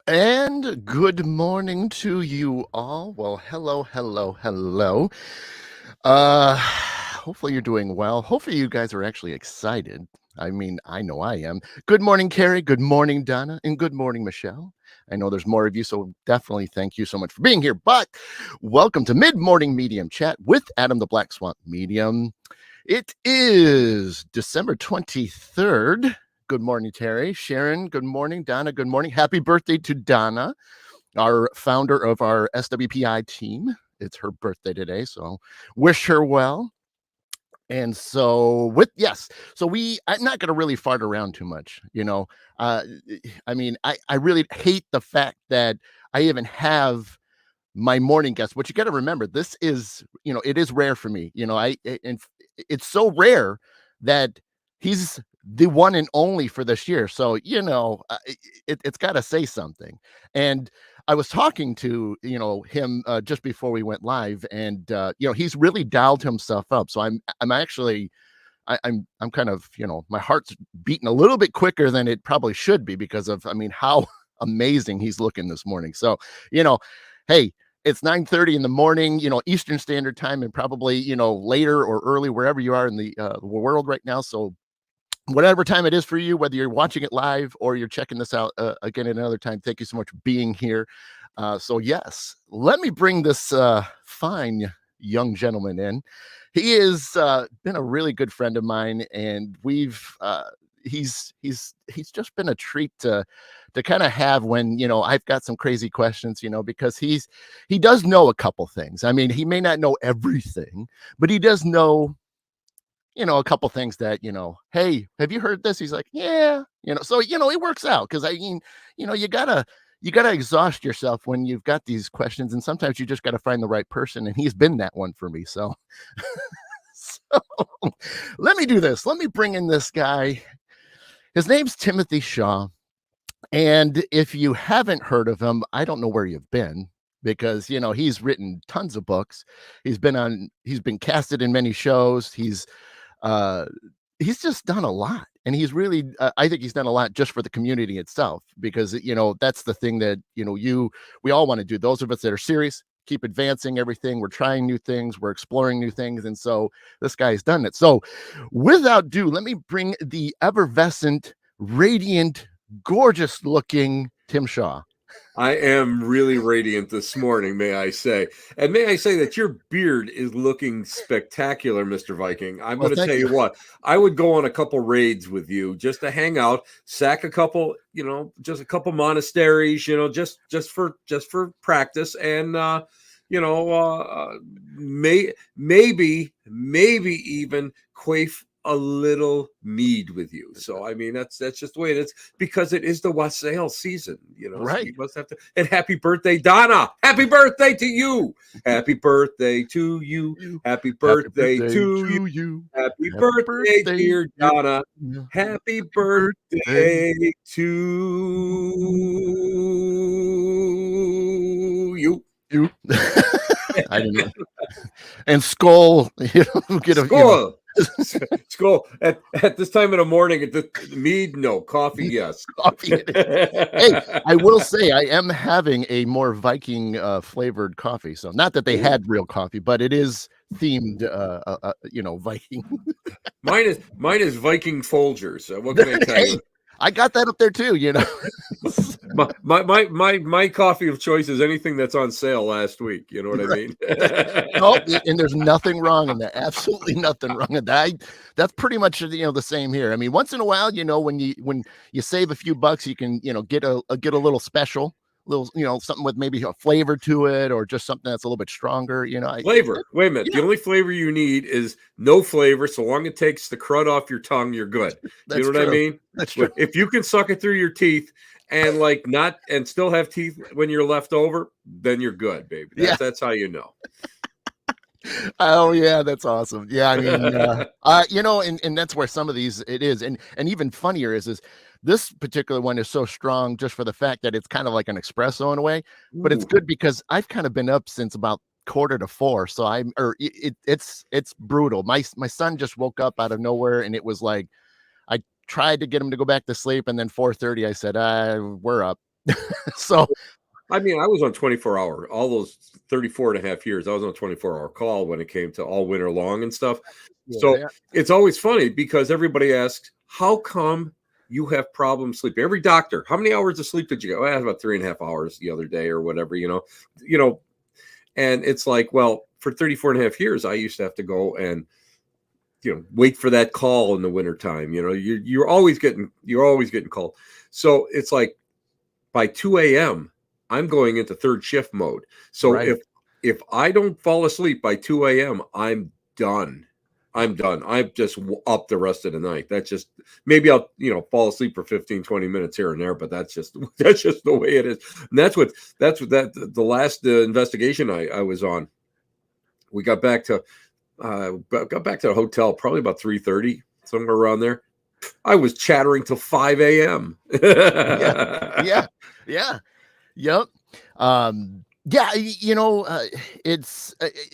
And good morning to you all. Well, hello, hello, hello. Hopefully you're doing well. Hopefully you guys are actually excited. I mean, I know I am. Good morning, Carrie. Good morning, Donna. And good morning, Michelle. I know there's more of you, so definitely thank you so much for being here. But welcome to Mid Morning Medium Chat with Adam the Black Swamp Medium. It is December 23rd. Good morning, Terry. Sharon, good morning. Donna, good morning. Happy birthday to Donna, our founder of our SWPI team. It's her birthday today, so wish her well. And so I'm not going to really fart around too much, you know. Uh, I really hate the fact that I even have my morning guest, but you got to remember, this is, it is rare for me. And it's so rare that he's the one and only for this year. So, it's got to say something. And I was talking to, him just before we went live, and he's really dialed himself up. So I'm actually I'm kind of, my heart's beating a little bit quicker than it probably should be because of, how amazing he's looking this morning. So, hey, it's 9:30 in the morning, Eastern Standard Time, and probably, later or early wherever you are in the world right now. So whatever time it is for you, whether you're watching it live or you're checking this out again at another time, thank you so much for being here. So yes, let me bring this fine young gentleman in. He has been a really good friend of mine, and he's just been a treat to kind of have when I've got some crazy questions, because he does know a couple things. I mean, he may not know everything, but he does know a couple things that, hey, have you heard this? He's like, yeah, so, it works out. Cause I mean, you gotta exhaust yourself when you've got these questions. And sometimes you just got to find the right person. And he's been that one for me. So, so let me do this. Let me bring in this guy. His name's Timothy Shaw. And if you haven't heard of him, I don't know where you've been because, he's written tons of books. He's been casted in many shows. Uh, he's just done a lot, and he's really I think he's done a lot just for the community itself, because that's the thing that we all want to do. Those of us that are serious, keep advancing everything. We're trying new things, we're exploring new things, and so this guy's done it. So without ado, let me bring the effervescent, radiant, gorgeous looking Tim Shaw. I am really radiant this morning, may I say. And may I say that your beard is looking spectacular, Mr. Viking. I'm Well, going to thank tell you. you what, I would go on a couple raids with you just to hang out, sack a couple, just a couple monasteries, just for practice, and you know, maybe even quaff a little mead with you. So I mean, that's just the way it is, because it is the wassail season, so Right. we must have to. And happy birthday, Donna. Happy birthday to you. Happy birthday to you. Happy Happy birthday birthday to you. to you. Happy Happy birthday, birthday, dear dear. Donna. Happy Happy birthday birthday to you. you. I don't know. And skull, get a, Score. Score at this time of the morning. At the mead, no coffee. Yes. coffee. Hey, I will say I am having a more Viking flavored coffee. So not that they Ooh. had real coffee, but it is themed, Viking. Mine is Viking Folgers. What can I tell Hey, you? I got that up there too. My coffee of choice is anything that's on sale last week. You know what I Right. mean? No, and there's nothing wrong in that. Absolutely nothing wrong in that. That's pretty much the same here. I mean, once in a while, when you save a few bucks, you can get a little special, little something with maybe a flavor to it, or just something that's a little bit stronger. Flavor. Wait a minute. Yeah, The only flavor you need is no flavor. So long it takes the crud off your tongue, you're good. You that's know what I true. mean? That's true. If you can suck it through your teeth and not and still have teeth when you're left over, then you're good, baby. Yeah. That's how you know. Oh yeah, that's awesome. Yeah, I mean, and that's where some of these it is, and even funnier is this particular one is so strong just for the fact that it's kind of like an espresso in a way, but it's Ooh. good because I've kind of been up since about quarter to four, so it's brutal. My son just woke up out of nowhere, and it was like I tried to get him to go back to sleep, and then 4:30 I said, we're up. So I mean, I was on 24-hour, all those 34 and a half years. I was on a 24-hour call when it came to all winter long and stuff. So yeah, it's always funny because everybody asks, how come you have problems sleeping? Every doctor, how many hours of sleep did you get? Well, I had about 3.5 hours the other day or whatever, and it's like, well, for 34 and a half years, I used to have to go and, wait for that call in the wintertime. You're always getting called. So it's like by 2 a.m., I'm going into third shift mode. So right. if I don't fall asleep by 2 a.m., I'm done. I'm done. I'm just up the rest of the night. That's just, maybe I'll, fall asleep for 15, 20 minutes here and there, but that's just the way it is. And the last investigation I was on, we got back to the hotel probably about 3:30, somewhere around there. I was chattering till 5 a.m. Yeah, yeah, yeah. Yep. Yeah,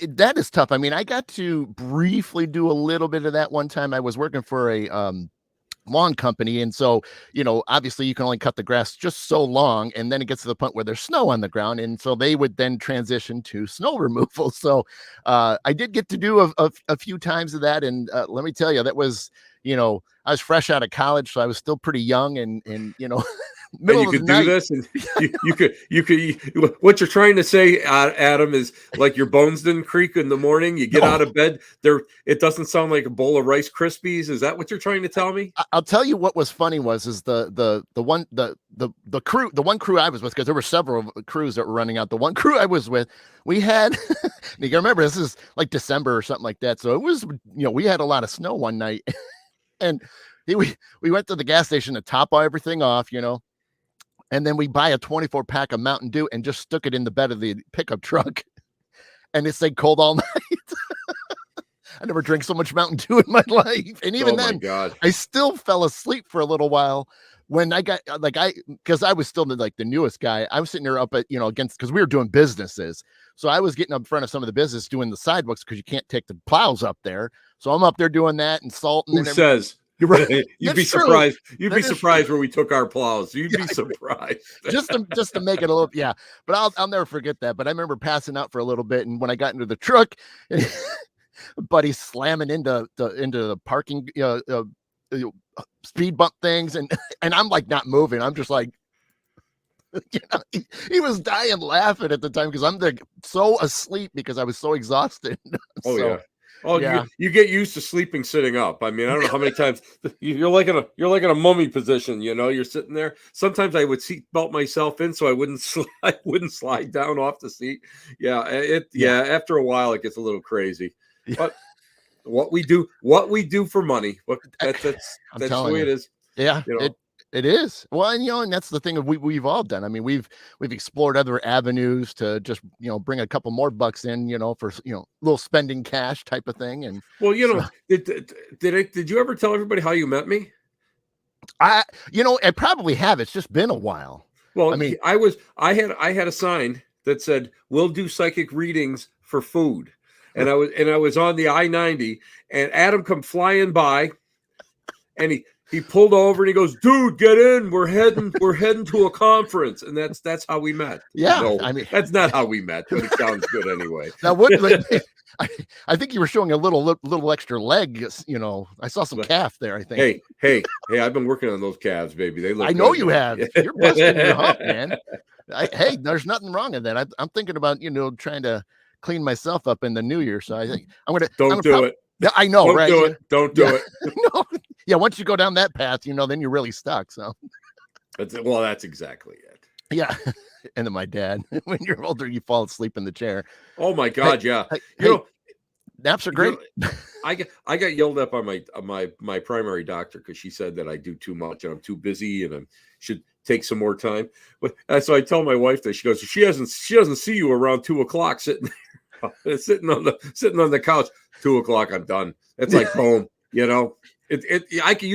that is tough. I mean, I got to briefly do a little bit of that one time. I was working for a lawn company, and so obviously you can only cut the grass just so long, and then it gets to the point where there's snow on the ground, and so they would then transition to snow removal. So I did get to do a few times of that, and let me tell you, that was I was fresh out of college, so I was still pretty young, and And middle you of the could do night. this, and what you're trying to say, Adam, is like your bones didn't creak in the morning. You get out No, of bed there. It doesn't sound like a bowl of Rice Krispies. Is that what you're trying to tell me? I'll tell you what was funny is the crew, the one crew I was with, because there were several crews that were running out. The one crew I was with, we had you can remember, this is like December or something like that, so it was, we had a lot of snow one night. And we went to the gas station to top everything off, and then we buy a 24 pack of Mountain Dew and just stuck it in the bed of the pickup truck, and it stayed cold all night. I never drank so much Mountain Dew in my life. And even Oh my then, God. I still fell asleep for a little while when I got because I was still the newest guy. I was sitting there up at, against, because we were doing businesses. So I was getting up in front of some of the business doing the sidewalks, because you can't take the plows up there. So I'm up there doing that and salting Who and everything. says? You're right. You'd be That's true. surprised. You'd be That is surprised where we took our plows. You'd Yeah, be surprised. just to make it a little, yeah. But I'll never forget that. But I remember passing out for a little bit, and when I got into the truck, buddy slamming into the parking speed bump things, and I'm like not moving. I'm just like, he was dying laughing at the time, because I'm so asleep because I was so exhausted. Oh So yeah. Oh, yeah, you get used to sleeping sitting up. I mean, I don't know how many times you're like in a mummy position. You're sitting there. Sometimes I would seat belt myself in so I wouldn't slide down off the seat. Yeah, yeah, After a while, it gets a little crazy. But what we do for money. That's I'm the telling way you. it is. Yeah, You know. it is. Well, and that's the thing that we've all done. I mean, we've explored other avenues to just bring a couple more bucks in, for little spending cash type of thing. And Well, so did you ever tell everybody how you met me? I probably have. It's just been a while. I Well, mean, I had a sign that said, "We'll do psychic readings for food," and I was on the I-90, and Adam come flying by, and he pulled over and he goes, "Dude, get in. We're heading to a conference," and that's how we met. yeah. No, I mean, that's not how we met, but it sounds good anyway. that would. I think you were showing a little extra leg. I saw some But calf there, I think. hey! I've been working on those calves, baby. They look I know good, you man. have. You're busting your hump, man. Hey, there's nothing wrong with that. I'm thinking about trying to clean myself up in the new year. So I think Don't do it. Yeah, I know, Don't right? do it. Don't do Yeah, it. no, yeah. Once you go down that path, then you're really stuck. So That's exactly it. yeah. And then my dad, when you're older, you fall asleep in the chair. Oh my Hey, God, yeah. hey, naps are You great. know, I got yelled at by my primary doctor because she said that I do too much and I'm too busy and I should take some more time. But so I tell my wife that. She goes, she doesn't see you around 2:00 sitting there, sitting on the couch. 2:00, I'm done. It's like boom, you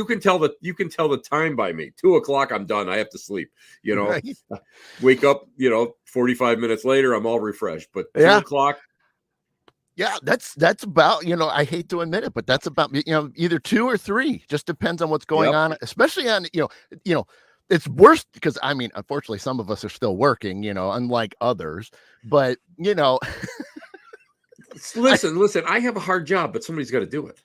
can tell the time by me. 2:00, I'm done. I have to sleep. Right? Wake up. 45 minutes later, I'm all refreshed. But Yeah. 2:00. Yeah, that's about, I hate to admit it, but that's about, either 2 or 3, just depends on what's going Yep. on, especially on, it's worse because I mean, unfortunately, some of us are still working, unlike others. But I, Listen. I have a hard job, but somebody's got to do it.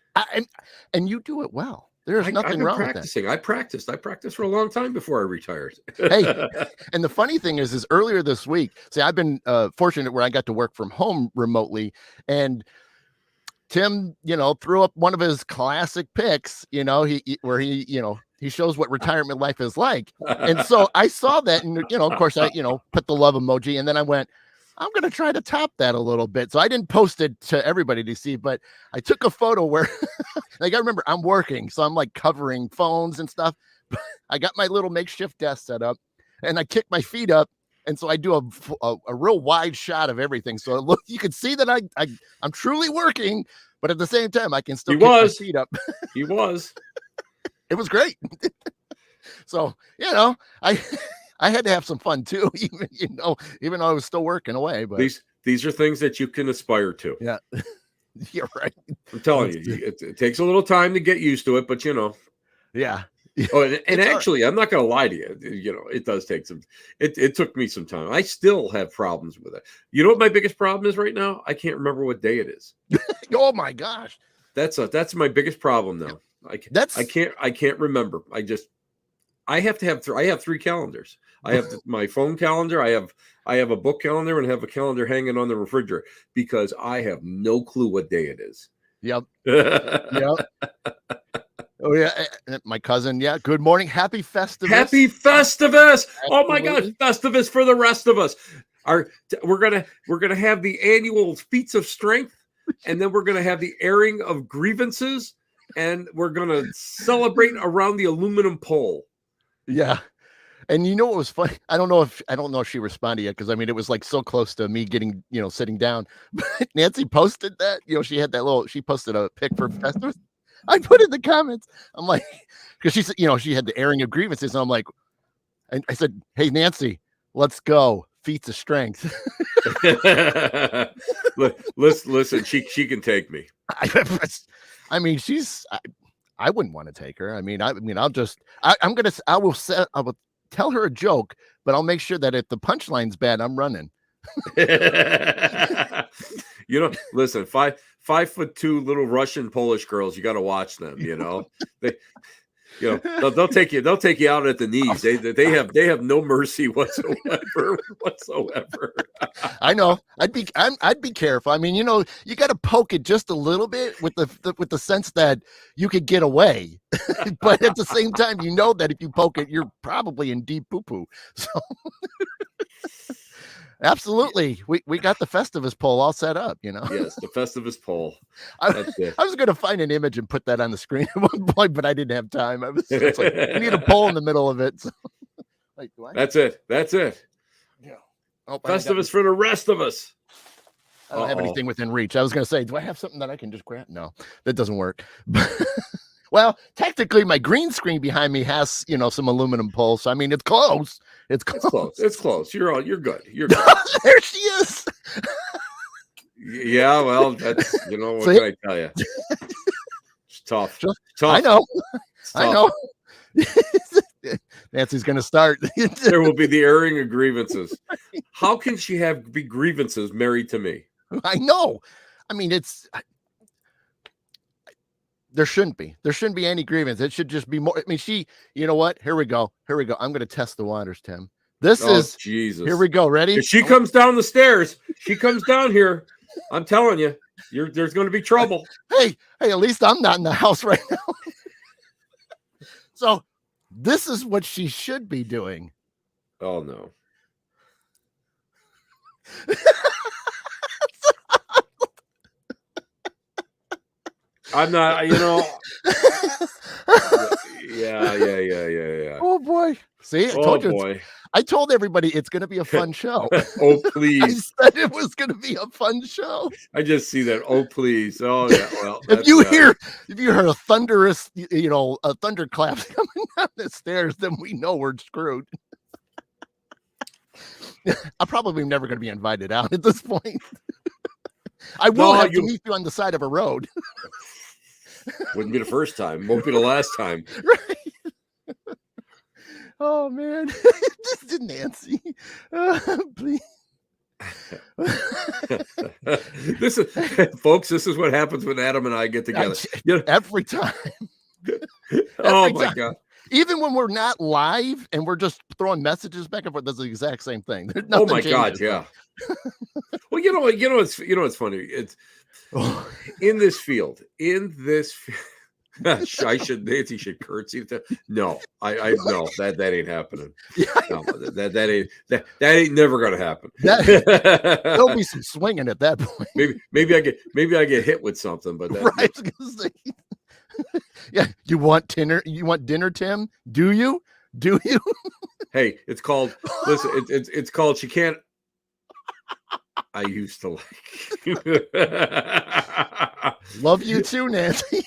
and you do it well. There's I've nothing been wrong with that. practicing. I practiced for a long time before I retired. Hey, and the funny thing is earlier this week, see, I've been fortunate where I got to work from home remotely, and Tim, threw up one of his classic pics, where he shows what retirement life is like. And so I saw that, and of course I, put the love emoji, and then I went, I'm going to try to top that a little bit. So I didn't post it to everybody to see, but I took a photo where like, I remember I'm working, so I'm like covering phones and stuff. I got my little makeshift desk set up, and I kick my feet up. And so I do a real wide shot of everything. So you can see that I'm truly working, but at the same time, I can still kick my feet up. He was. It was great. So, I had to have some fun too, even though I was still working away. But these are things that you can aspire to. Yeah. You're right. I'm telling you, it takes a little time to get used to it, but Yeah. Oh, and actually, I'm not going to lie to you. It does take some. It took me some time. I still have problems with it. You know what my biggest problem is right now? I can't remember what day it is. Oh my gosh, that's my biggest problem now. I can't remember. I have to have I have 3 calendars. I have my phone calendar. I have a book calendar, and have a calendar hanging on the refrigerator because I have no clue what day it is. Yep. Yep. Oh yeah, my cousin. Yeah. Good morning. Happy Festivus. Happy Festivus. Oh my gosh, Festivus for the rest of us. We're gonna have the annual feats of strength, and then we're gonna have the airing of grievances, and we're gonna celebrate around the aluminum pole. Yeah. And you know what was funny? I don't know if she responded yet, because I mean it was like so close to me getting sitting down. But Nancy posted that she posted a pic for Festivus. I put in the comments, I'm like, because she said, she had the airing of grievances, and I'm like, and I said, hey Nancy, let's go, feats of strength. Listen, she can take me. I mean, I wouldn't want to take her. I will tell her a joke, but I'll make sure that if the punchline's bad, I'm running. Listen, 5'2" little Russian Polish girls, you got to watch them. They'll take you out at the knees. They have no mercy whatsoever. I know. I'd be careful. I mean, you got to poke it just a little bit with the sense that you could get away, but at the same time, that if you poke it, you're probably in deep poo poo. So. Absolutely. We got the Festivus poll all set up, Yes, the Festivus poll. I was going to find an image and put that on the screen at one point, but I didn't have time. It's like, we need a poll in the middle of it. So. Like, That's it. Yeah. Oh, Festivus for the rest of us. I don't have anything within reach. I was going to say, do I have something that I can just grab? No, that doesn't work. Well, technically, my green screen behind me has, some aluminum poles. So, I mean, it's close. It's close. It's close. You're good. You're good. There she is. Yeah, well, that's what can I tell you? It's tough. I know. I know. Nancy's gonna start. There will be the airing of grievances. How can she be grievances married to me? I know. I mean, there shouldn't be any grievance. It should just be more. I mean, you know what? Here we go. I'm going to test the waters, Tim. This is Jesus. Here we go. Ready? If she comes down the stairs, she comes down here. I'm telling you, there's going to be trouble. Hey, at least I'm not in the house right now. So this is what she should be doing. Oh no. I'm not, Yeah. Oh boy. See, I told everybody it's going to be a fun show. Oh, please. I said it was going to be a fun show. I just see that. Oh, please. Oh, yeah. Well, if you hear a thunderous, a thunderclap coming down the stairs, then we know we're screwed. I'm probably never going to be invited out at this point. I will have to meet you on the side of a road. Wouldn't be the first time. Won't be the last time. Right. Oh man, this is Nancy. Please. This is, folks, this is what happens when Adam and I get I, together. You know, every time, oh every my time. God. Even when we're not live and we're just throwing messages back and forth, that's the exact same thing. There's Oh nothing my God, changes. yeah. Well, it's funny. It's Oh, in this field, Nancy should curtsy to. No, I no, that ain't happening. yeah, No, that ain't never gonna happen. there'll be some swinging at that point. maybe I get hit with something, but that Right? I was gonna say, yeah. You want dinner? You want dinner, Tim? Do you? Do you? hey, it's called. Listen, it's called. She can't. I used to like. Love you too, Nancy.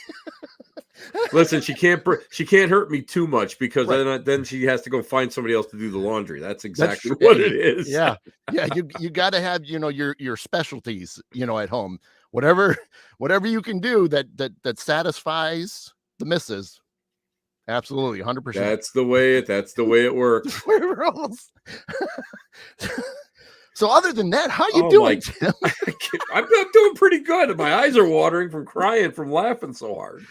Listen, she can't hurt me too much because Right. then she has to go find somebody else to do the laundry. That's That's exactly true. what it is. Yeah, yeah. You got to have your specialties at home. Whatever you can do that satisfies the missus. Absolutely, 100%. That's the way it works. We're almost. So other than that, how you Oh doing, Tim? I'm doing pretty good. My eyes are watering from crying from laughing so hard.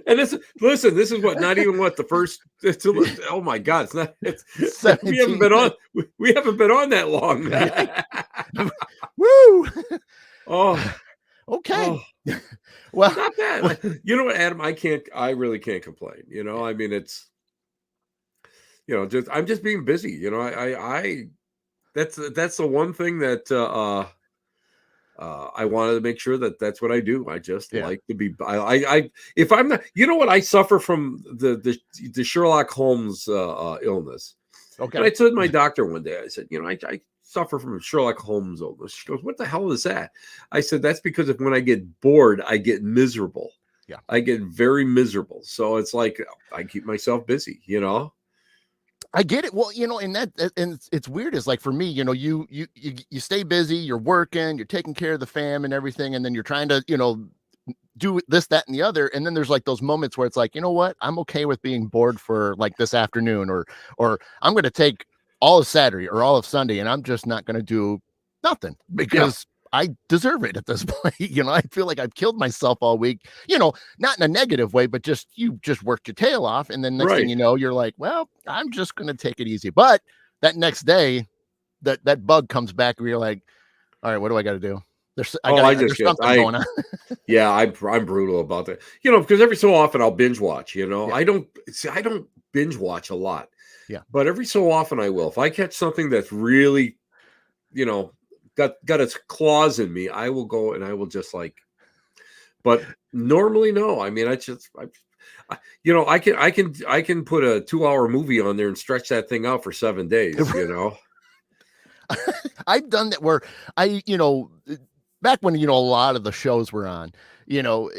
And this is what not even what the first. Oh my God! It's not. We haven't been on. We haven't been on that long. Woo! Oh, Okay. oh, Well, not bad. You know what, Adam? I really can't complain. I mean, it's. I'm just being busy. I that's the one thing that I wanted to make sure that that's what I do. I just yeah. like to be. I if I'm not, what, I suffer from the Sherlock Holmes illness. And I Okay. told my doctor one day, I said, I suffer from Sherlock Holmes illness. She goes, "What the hell is that?" I said, "That's because when I get bored, I get miserable. Yeah. I get very miserable. So it's like I keep myself busy, I get it. Well, and it's weird. Is like for me, you stay busy, you're working, you're taking care of the fam and everything, and then you're trying to, do this, that, and the other. And then there's like those moments where it's like, you know what? I'm okay with being bored for like this afternoon, or I'm going to take all of Saturday or all of Sunday, and I'm just not going to do nothing because I deserve it at this point. I feel like I've killed myself all week, not in a negative way, but you just worked your tail off. And then next thing Right. you know, you're like, well, I'm just going to take it easy. But that next day, that bug comes back where you're like, all right, what do I got to do? There's something going on. Yeah, I'm brutal about that. Because every so often I'll binge watch. Yeah. I don't binge watch a lot. Yeah. But every so often I will. If I catch something that's really, got its claws in me, I will go and I will just like. But normally, no. I mean, I can put a 2-hour movie on there and stretch that thing out for 7 days. I've done that where back when, a lot of the shows were on, you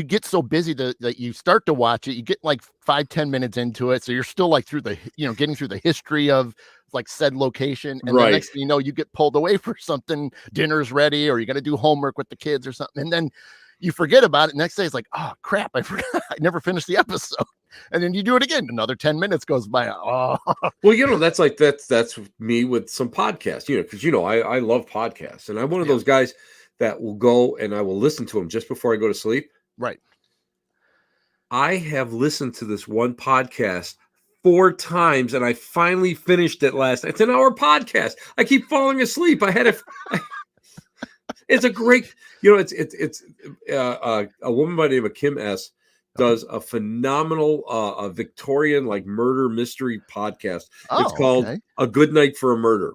get so busy that you start to watch it, you get like 5-10 minutes into it. So you're still like through the, getting through the history of like said location. And then next thing you know, you get pulled away for something, dinner's ready, or you got to do homework with the kids or something. And then you forget about it. Next day it's like, oh crap, I forgot. I never finished the episode. And then you do it again. Another 10 minutes goes by. Oh. Well, that's me with some podcasts, because, I love podcasts, and I'm one of those guys that will go and I will listen to them just before I go to sleep. Right. I have listened to this one podcast 4 times, and I finally finished it last. It's an hour podcast. I keep falling asleep. It's a great, it's a woman by the name of Kim S. does a phenomenal Victorian like murder mystery podcast. It's called A Good Night for a Murder.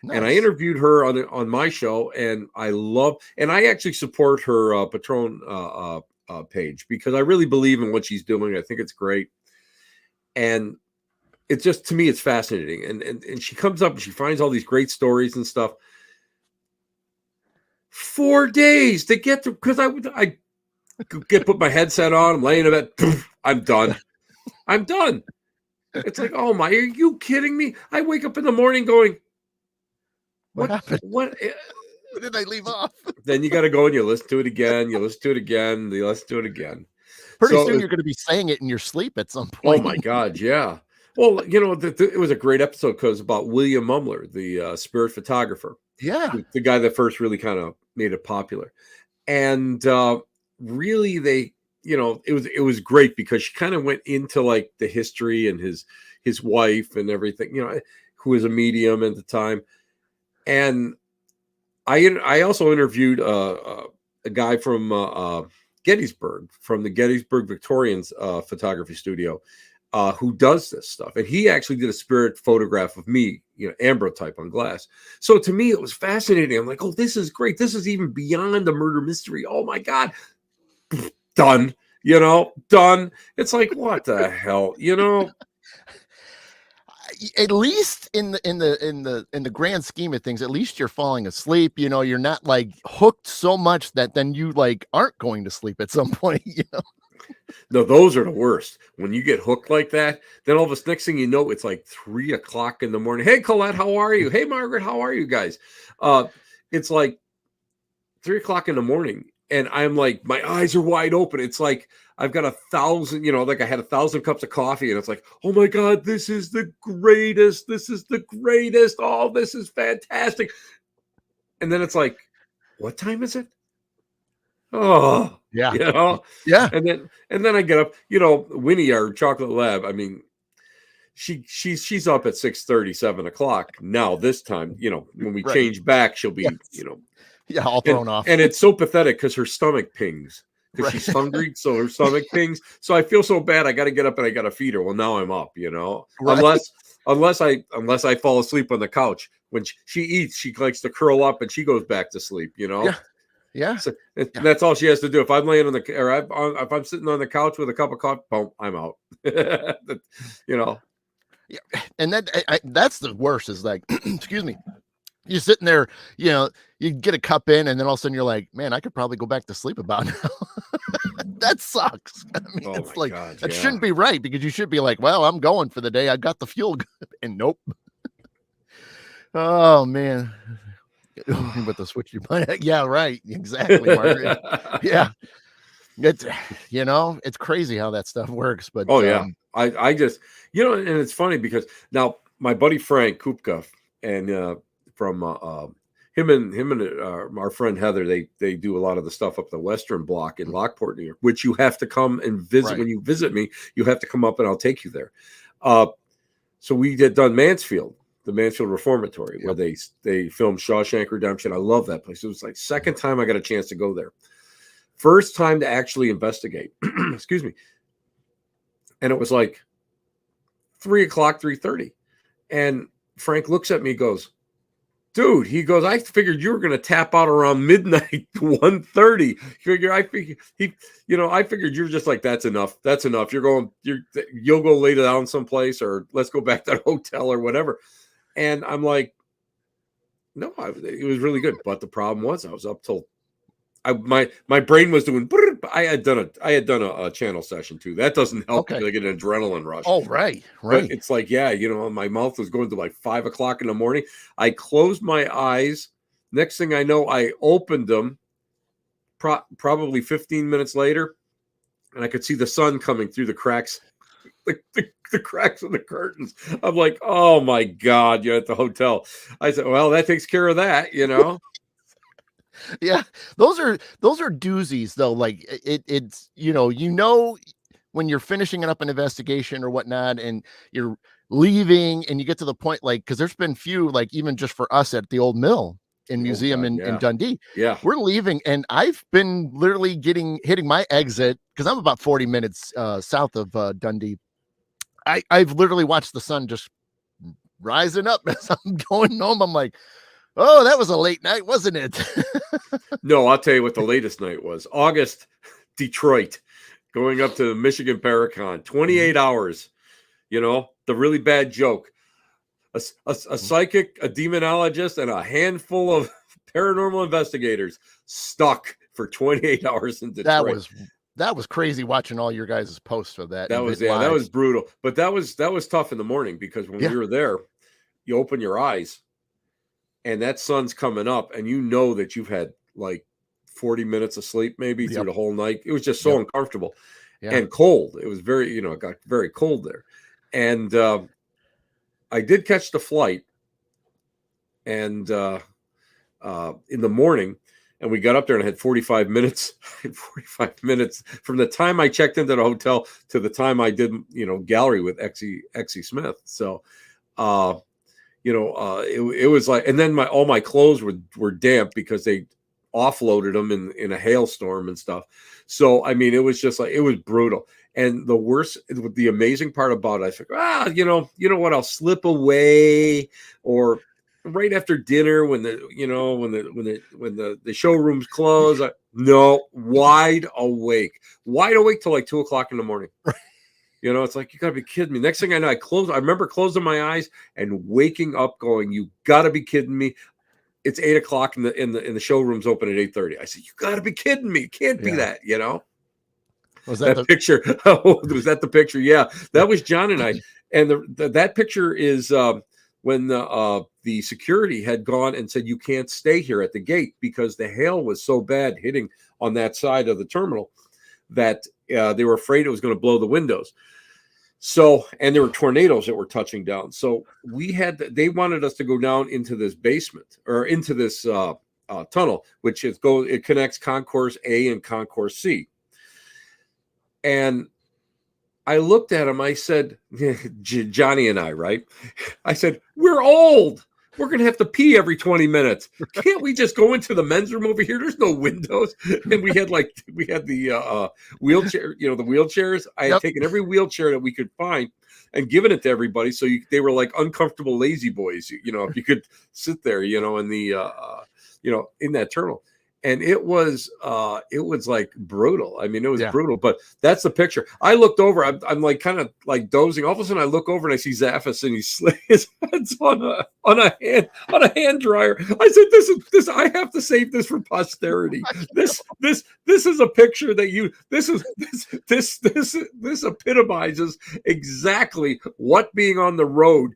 Nice. And I interviewed her on my show, and I actually support her Patron page because I really believe in what she's doing. I think it's great. And it's just, to me, it's fascinating. And she comes up and she finds all these great stories and stuff. 4 days to get to, because I put my headset on, I'm laying in bed, I'm done. I'm done. It's like, oh my, are you kidding me? I wake up in the morning going, what happened? What did I leave off? Then you got to go and you listen to it again. You listen to it again. You listen to it again. Pretty So soon you're gonna be saying it in your sleep at some oh point. my God, yeah. Well, you know, it was a great episode because about William Mumler, the spirit photographer, Yeah. the guy that first really kind of made it popular. And really, they, you know, it was great because she kind of went into like the history and his wife and everything, you know, who was a medium at the time. And I also interviewed a guy from Gettysburg, from the Gettysburg Victorians photography studio, who does this stuff, and he actually did a spirit photograph of me, you know, ambrotype on glass. So to me, it was fascinating. I'm like, oh, this is great. This is even beyond the murder mystery. Oh my God, done. You know, done. It's like, what the hell, you know? At least in the grand scheme of things, at least you're falling asleep. You know, you're not like hooked so much that then you like aren't going to sleep at some point. You know. No, those are the worst. When you get hooked like that, then all of a next thing you know, it's like 3 o'clock in the morning. Hey, Colette, how are you? Hey, Margaret, how are you guys? Uh, it's like 3 o'clock in the morning, and I'm like, my eyes are wide open. It's like I've got 1,000, you know, like I had 1,000 cups of coffee, and it's like, oh my God, this is the greatest. This is the greatest. Oh, this is fantastic. And then it's like, what time is it? Oh, Yeah. you know, Yeah. and then I get up, you know, Winnie, our chocolate lab. I mean, she's up at 6:30, 7 o'clock now. This time, you know, when we Right. change back, she'll be, Yes. you know, Yeah. All and thrown off. and it's so pathetic because her stomach pings because Right. she's hungry, so her stomach pings. So I feel so bad. I got to get up and I got to feed her. Well, now I'm up, you know, Right. unless I fall asleep on the couch when she eats, she likes to curl up and she goes back to sleep, you know. Yeah. Yeah. So Yeah. that's all she has to do. If I'm laying on the or if I'm sitting on the couch with a cup of coffee, boom, I'm out. You know. Yeah. And that's the worst is like, excuse me, you're sitting there, you know, you get a cup in, and then all of a sudden you're like, man, I could probably go back to sleep about now. That sucks. I mean, Oh it's my like God, that yeah. shouldn't be right because you should be like, well, I'm going for the day. I got the fuel. And nope. Oh man. With the switch your mind. Yeah, right. Exactly, Margaret. Yeah. It's you know, it's crazy how that stuff works. But Oh yeah. I just, you know, and it's funny because now my buddy Frank Kupka and from him and our friend Heather, they do a lot of the stuff up the Western Block in Lockport, New York, which you have to come and visit. right. When you visit me, you have to come up and I'll take you there. Uh, so we had done Mansfield, the Mansfield Reformatory, where Yep. they filmed Shawshank Redemption. I love that place. It was like second time I got a chance to go there. First time to actually investigate. Excuse me. And it was like 3 o'clock, 3:30. And Frank looks at me, goes, dude, he goes, I figured you were going to tap out around midnight, 1:30. I figured you're just like, that's enough. That's enough. You'll go lay down someplace or let's go back to the hotel or whatever. And I'm like, no, it was really good. But the problem was I was up till my brain was doing. I had done a channel session too. That doesn't help Okay. because I get an adrenaline rush. Oh, right. But Right. it's like, yeah, you know, my mouth was going to like 5 o'clock in the morning. I closed my eyes. Next thing I know, I opened them probably 15 minutes later, and I could see the sun coming through the cracks, the cracks of the curtains. I'm like, oh my God, you're at the hotel. I said, well, that takes care of that, you know? Yeah. Those are doozies though. Like it's when you're finishing up an investigation or whatnot and you're leaving and you get to the point like because there's been few like even just for us at the old mill in Oh museum God, in yeah. Dundee. Yeah. We're leaving and I've been literally hitting my exit because I'm about 40 minutes south of Dundee. I've literally watched the sun just rising up as I'm going home. I'm like, oh, that was a late night, wasn't it? No, I'll tell you what the latest night was. August, Detroit, going up to Michigan Paracon, 28 hours. You know, the really bad joke. A psychic, a demonologist, and a handful of paranormal investigators stuck for 28 hours in that Detroit. was that was crazy watching all your guys' posts of that That and was that was lives. brutal. But that was tough in the morning because when Yeah. we were there, you open your eyes and that sun's coming up, and you know that you've had like 40 minutes of sleep maybe through Yep. the whole night. It was just so Yep. uncomfortable. Yeah. and cold. It was very, it got very cold there. And I did catch the flight, and in the morning, and we got up there and I had 45 minutes. 45 minutes from the time I checked into the hotel to the time I did, gallery with Exie Smith. So, it was like, and then all my clothes were damp because they offloaded them in a hailstorm and stuff. So, I mean, it was just like, it was brutal. And the amazing part about it, I figured, you know what, I'll slip away, or right after dinner when the showrooms close. No, wide awake till like 2:00 in the morning. It's like, you gotta be kidding me. Next thing I know, I remember closing my eyes and waking up going, you gotta be kidding me. It's 8:00 and the showrooms open at 8:30. I said, you gotta be kidding me. It can't be that, Was that picture. Was that the picture? Yeah, that was John and I. And that picture is when the security had gone and said, you can't stay here at the gate because the hail was so bad hitting on that side of the terminal that they were afraid it was going to blow the windows. So, and there were tornadoes that were touching down. So they wanted us to go down into this basement, or into this tunnel, which it connects Concourse A and Concourse C. And I looked at him. I said, Johnny and I, right? I said, we're old. We're going to have to pee every 20 minutes. Can't we just go into the men's room over here? There's no windows. And we had the wheelchair, the wheelchairs. I had taken every wheelchair that we could find and given it to everybody. So they were like uncomfortable lazy boys, if you could sit there, in the, in that terminal. And it was like brutal. I mean, it was brutal, but that's the picture. I looked over, I'm like kind of like dozing. All of a sudden I look over and I see Zaffis, and his hands on a hand dryer. I said, this, I have to save this for posterity. This is a picture that this epitomizes exactly what being on the road,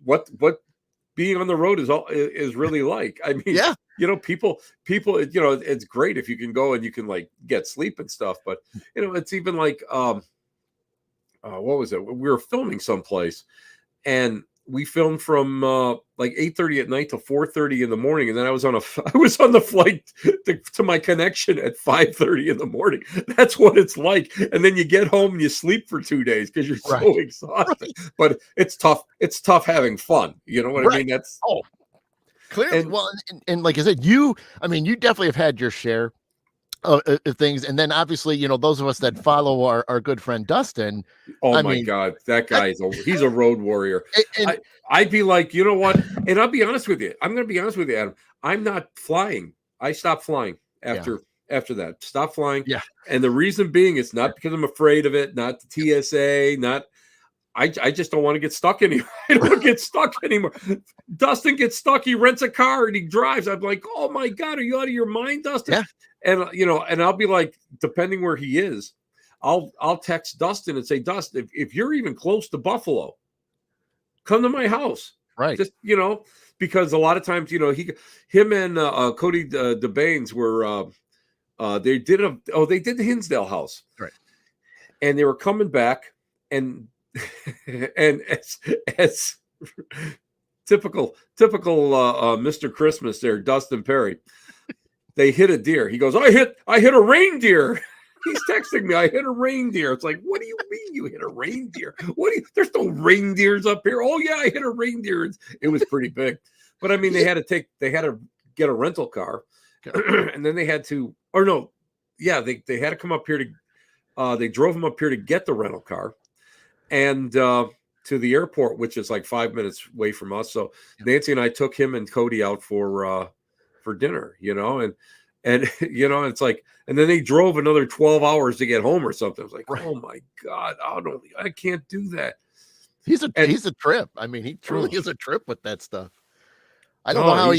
what being on the road is really like. I mean, people, it's great if you can go and you can like get sleep and stuff, but it's even like, what was it? We were filming someplace, and we filmed from like 8:30 at night to 4:30 in the morning, and then I was on the flight to my connection at 5:30 in the morning. That's what it's like. And then you get home and you sleep for 2 days because you're so exhausted. Right. But it's tough. It's tough having fun. You know what I mean? That's clearly. And like I said, you definitely have had your share of things, and then obviously, those of us that follow our good friend Dustin. Oh my God, that guy he's a road warrior. I'd be like, you know what? And I'll be honest with you. I'm going to be honest with you, Adam. I'm not flying. I stopped flying after that. Stop flying. Yeah. And the reason being, it's not because I'm afraid of it. Not the TSA. Not. I just don't want to get stuck anymore. I don't want to get stuck anymore. Dustin gets stuck. He rents a car and he drives. I'm like, oh my God, are you out of your mind, Dustin? Yeah. And and I'll be like, depending where he is, I'll text Dustin and say, Dustin, if you're even close to Buffalo, come to my house. Right. Just, because a lot of times, him and Cody DeBaines were they did the Hinsdale house. Right. And they were coming back, and as typical Mr. Christmas there, Dustin Perry. They hit a deer. He goes, I hit a reindeer. He's texting me, I hit a reindeer. It's like, what do you mean you hit a reindeer? There's no reindeers up here. Oh yeah, I hit a reindeer. It was pretty big. But I mean, they had to get a rental car. And then they had to, they had to come up here they drove him up here to get the rental car, and to the airport, which is like 5 minutes away from us. So Nancy and I took him and Cody out for dinner, and it's like, and then they drove another 12 hours to get home or something. I was like, oh my God, I can't do that. He's a trip. I mean, he truly is a trip with that stuff. I don't know how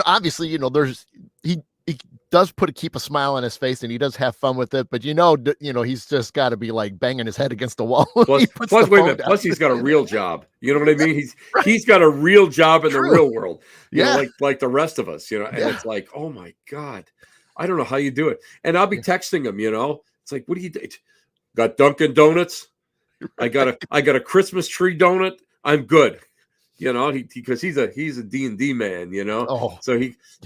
obviously, he does keep a smile on his face, and he does have fun with it, but he's just got to be like banging his head against the wall. Plus, wait a minute. Plus, he's got a real job. You know what I mean? He's got a real job in the real world. You know, like the rest of us. And it's like, oh my God. I don't know how you do it. And I'll be Yeah. texting him, it's like, what do you do? Got Dunkin' Donuts. I got a Christmas tree donut. I'm good. Because he's a D&D man, Oh, so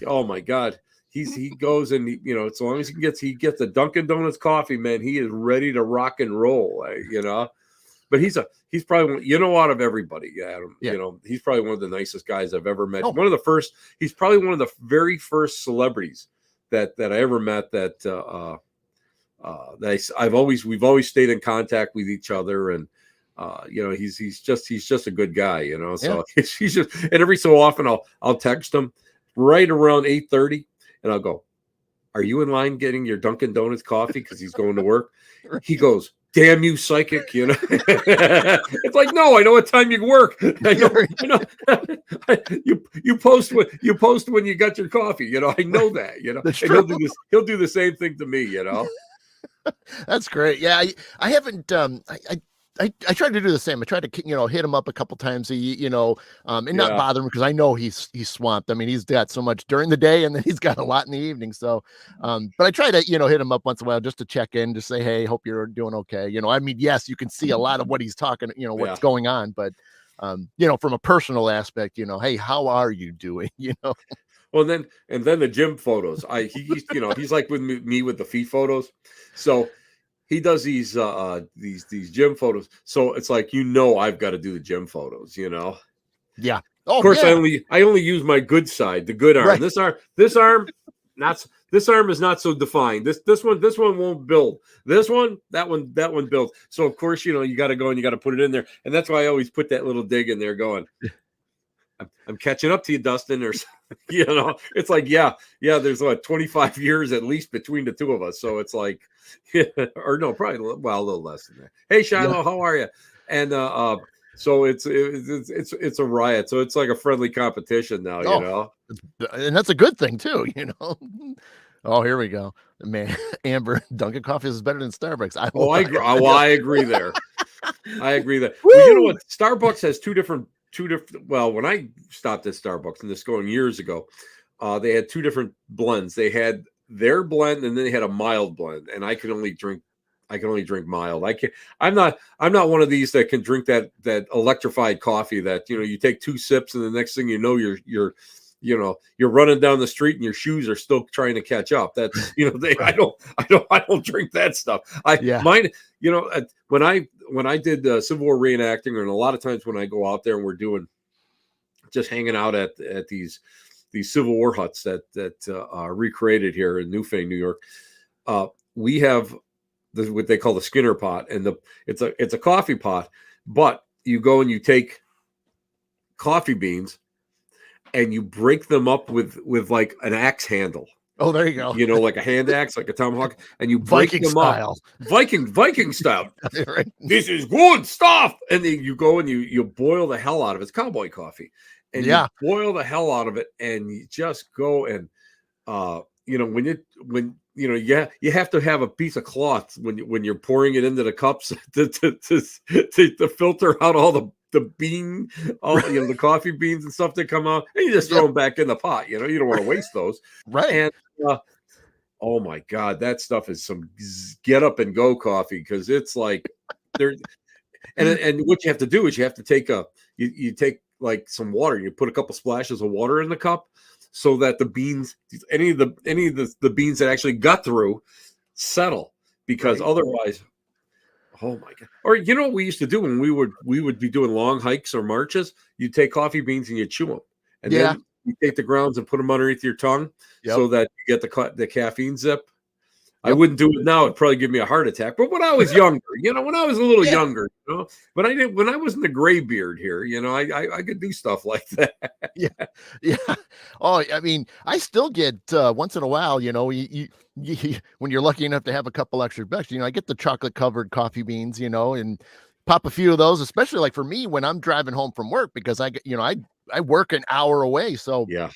oh my God, he goes and as long as he gets the Dunkin' Donuts coffee, man, he is ready to rock and roll. But he's probably out of everybody, Adam, yeah. he's probably one of the nicest guys I've ever met. Oh, He's probably one of the very first celebrities that I ever met that we've always stayed in contact with each other, and he's just a good guy, yeah. so he's just, and every so often I'll text him right around 8:30 and I'll go, are you in line getting your Dunkin' Donuts coffee? Because he's going to work. He goes, damn you, psychic, It's like, no, I know what time you work. I know. you post when you got your coffee, I know that, That's and true. he'll do the same thing to me, That's great. Yeah, I haven't. I tried to do the same. I tried to hit him up a couple times, and not Yeah. bother him because I know he's swamped. I mean, he's got so much during the day, and then he's got a lot in the evening. So, but I try to hit him up once in a while just to check in, to say, hey, hope you're doing okay. I mean, yes, you can see a lot of what he's talking, Yeah. what's going on, but from a personal aspect, hey, how are you doing? Well, and then the gym photos. He's like with me with the feet photos. So he does these gym photos. So it's like, I've got to do the gym photos. Yeah. Of Oh, course, yeah. I only use my good side, the good arm. Right. This arm, this arm is not so defined. This one won't build. That one builds. So of course, you got to go and you got to put it in there, and that's why I always put that little dig in there, going, I'm catching up to you, Dustin, or it's like, yeah, there's 25 years at least between the two of us. So it's like, or no, probably a little less than that. Hey, Shiloh, Yeah. how are you? And so it's a riot. So it's like a friendly competition now, Oh, and that's a good thing too, Oh, here we go. Man, Amber, Dunkin' coffee is better than Starbucks. I agree. I agree there. I agree that. Well, you know what? Starbucks has two different. Well, when I stopped at Starbucks, and this going years ago, they had two different blends. They had their blend, and then they had a mild blend. And I can only drink mild. I'm not one of these that can drink that electrified coffee that you take two sips and the next thing you know you're running down the street and your shoes are still trying to catch up. That's I don't drink that stuff. Yeah. Mine, when I did Civil War reenacting, and a lot of times when I go out there and we're doing just hanging out at these Civil War huts that are recreated here in Newfane, New York, we have what they call the Skinner pot, and it's a coffee pot, but you go and you take coffee beans and you break them up with like an axe handle. Oh, there you go. Like a hand axe, like a tomahawk, and you break Viking them style. up. Viking style. Right. This is good stuff. And then you go and you boil the hell out of it. It's cowboy coffee. And you boil the hell out of it, and you just go and when you have to have a piece of cloth when you're pouring it into the cups to filter out all the bean, the coffee beans and stuff that come out, and you just throw them back in the pot. You don't want to waste those. Right. And oh my God, that stuff is some get up and go coffee, because it's like there. And what you have to do is you have to take you take like some water, and you put a couple splashes of water in the cup, so that the beans, any of the beans that actually got through, settle, because otherwise, oh my God. Or what we used to do when we would be doing long hikes or marches, you take coffee beans and you chew them, and then you take the grounds and put them underneath your tongue, so that you get the caffeine zip. I wouldn't do it now; it'd probably give me a heart attack. But when I was younger, when I was a little younger, but I did when I was in the gray beard here, I could do stuff like that. Yeah. Oh, I mean, I still get once in a while, you when you're lucky enough to have a couple extra bucks, I get the chocolate covered coffee beans, and pop a few of those, especially like for me when I'm driving home from work, because I work an hour away, so yeah.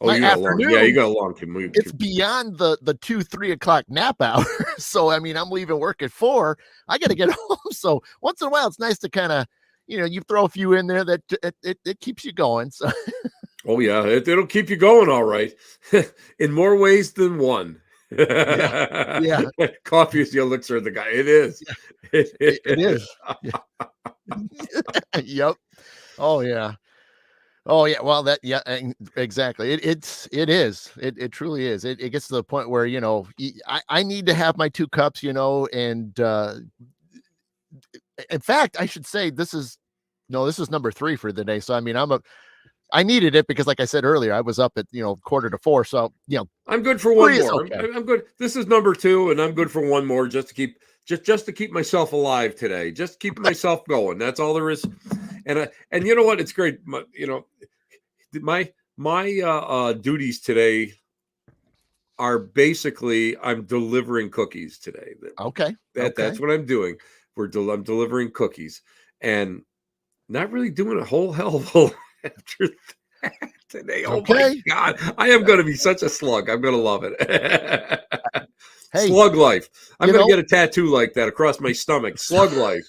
Oh, my you got afternoon, you got a long commute. it's beyond the 2-3 o'clock nap hour. So I mean, I'm leaving work at 4. I got to get home. So once in a while, it's nice to kind of, you throw a few in there that it keeps you going. So oh yeah, it'll keep you going, all right, in more ways than one. Yeah. Coffee is the elixir of the guy. It is. Yeah. It is. Yeah. Yep. Oh, yeah. Oh, yeah. Well, exactly. It truly is. It gets to the point where, I need to have my 2 cups, and, in fact, I should say this is number 3 for the day. So, I mean, I needed it because like I said earlier, I was up at, quarter to 4. So, I'm good for one 3 is more. okay. I'm good. This is number 2, and I'm good for one more just to keep myself alive today. Just keep myself going. That's all there is. And you know what? It's great. My duties today are basically I'm delivering cookies today. Okay. That's what I'm doing. I'm delivering cookies and not really doing a whole hell of a lot after that today. Oh my Okay. God. I am going to be such a slug. I'm going to love it. Hey, Slug life. I'm you going to know get a tattoo like that across my stomach. Slug life.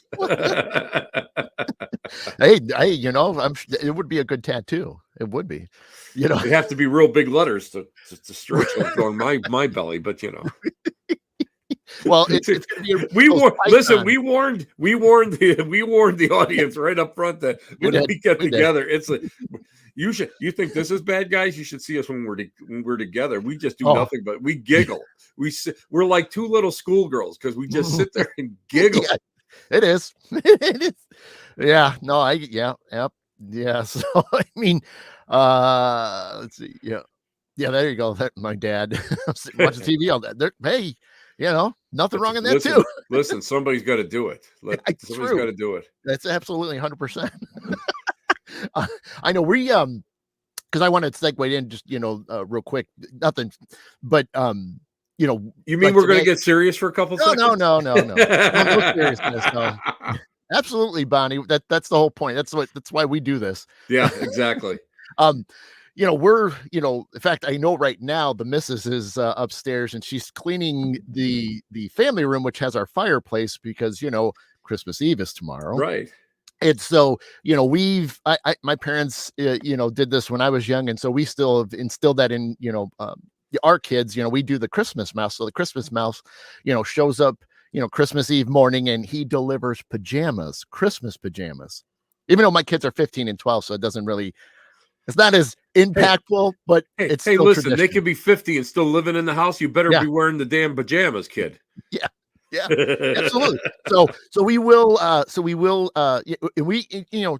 hey, it would be a good tattoo. It would be, It'd have to be real big letters to stretch on my belly, but well, it's gonna be we those listen, python. we warned the audience right up front that We when did. we get We did. together, you think this is bad, guys? You should see us when we're together. We just do Oh. nothing but we giggle. We're like 2 little schoolgirls because we just sit there and giggle. Yeah, it is. It is. Yeah. No, yep. Yeah. So I mean, let's see. Yeah. Yeah, there you go. My dad watching TV all that. Hey, nothing wrong in that too. Listen, somebody's got to do it. It's Somebody's true. got to do it. That's absolutely 100%. I know because I wanted to segue in just, real quick, nothing, but, You mean like we're going to today. get serious for a couple No, seconds? no. No seriousness, no. Absolutely, Bonnie. That's the whole point. That's why we do this. Yeah, exactly. In fact, I know right now the missus is upstairs and she's cleaning the family room, which has our fireplace because, Christmas Eve is tomorrow. Right. And so, my parents, did this when I was young. And so we still have instilled that in, our kids, we do the Christmas mouse. So the Christmas mouse, shows up, Christmas Eve morning and he delivers Christmas pajamas, even though my kids are 15 and 12. So it's not as impactful, but it's still listen, tradition. they could be 50 and still living in the house. You better be wearing the damn pajamas, kid. Yeah. Yeah, absolutely. So we will,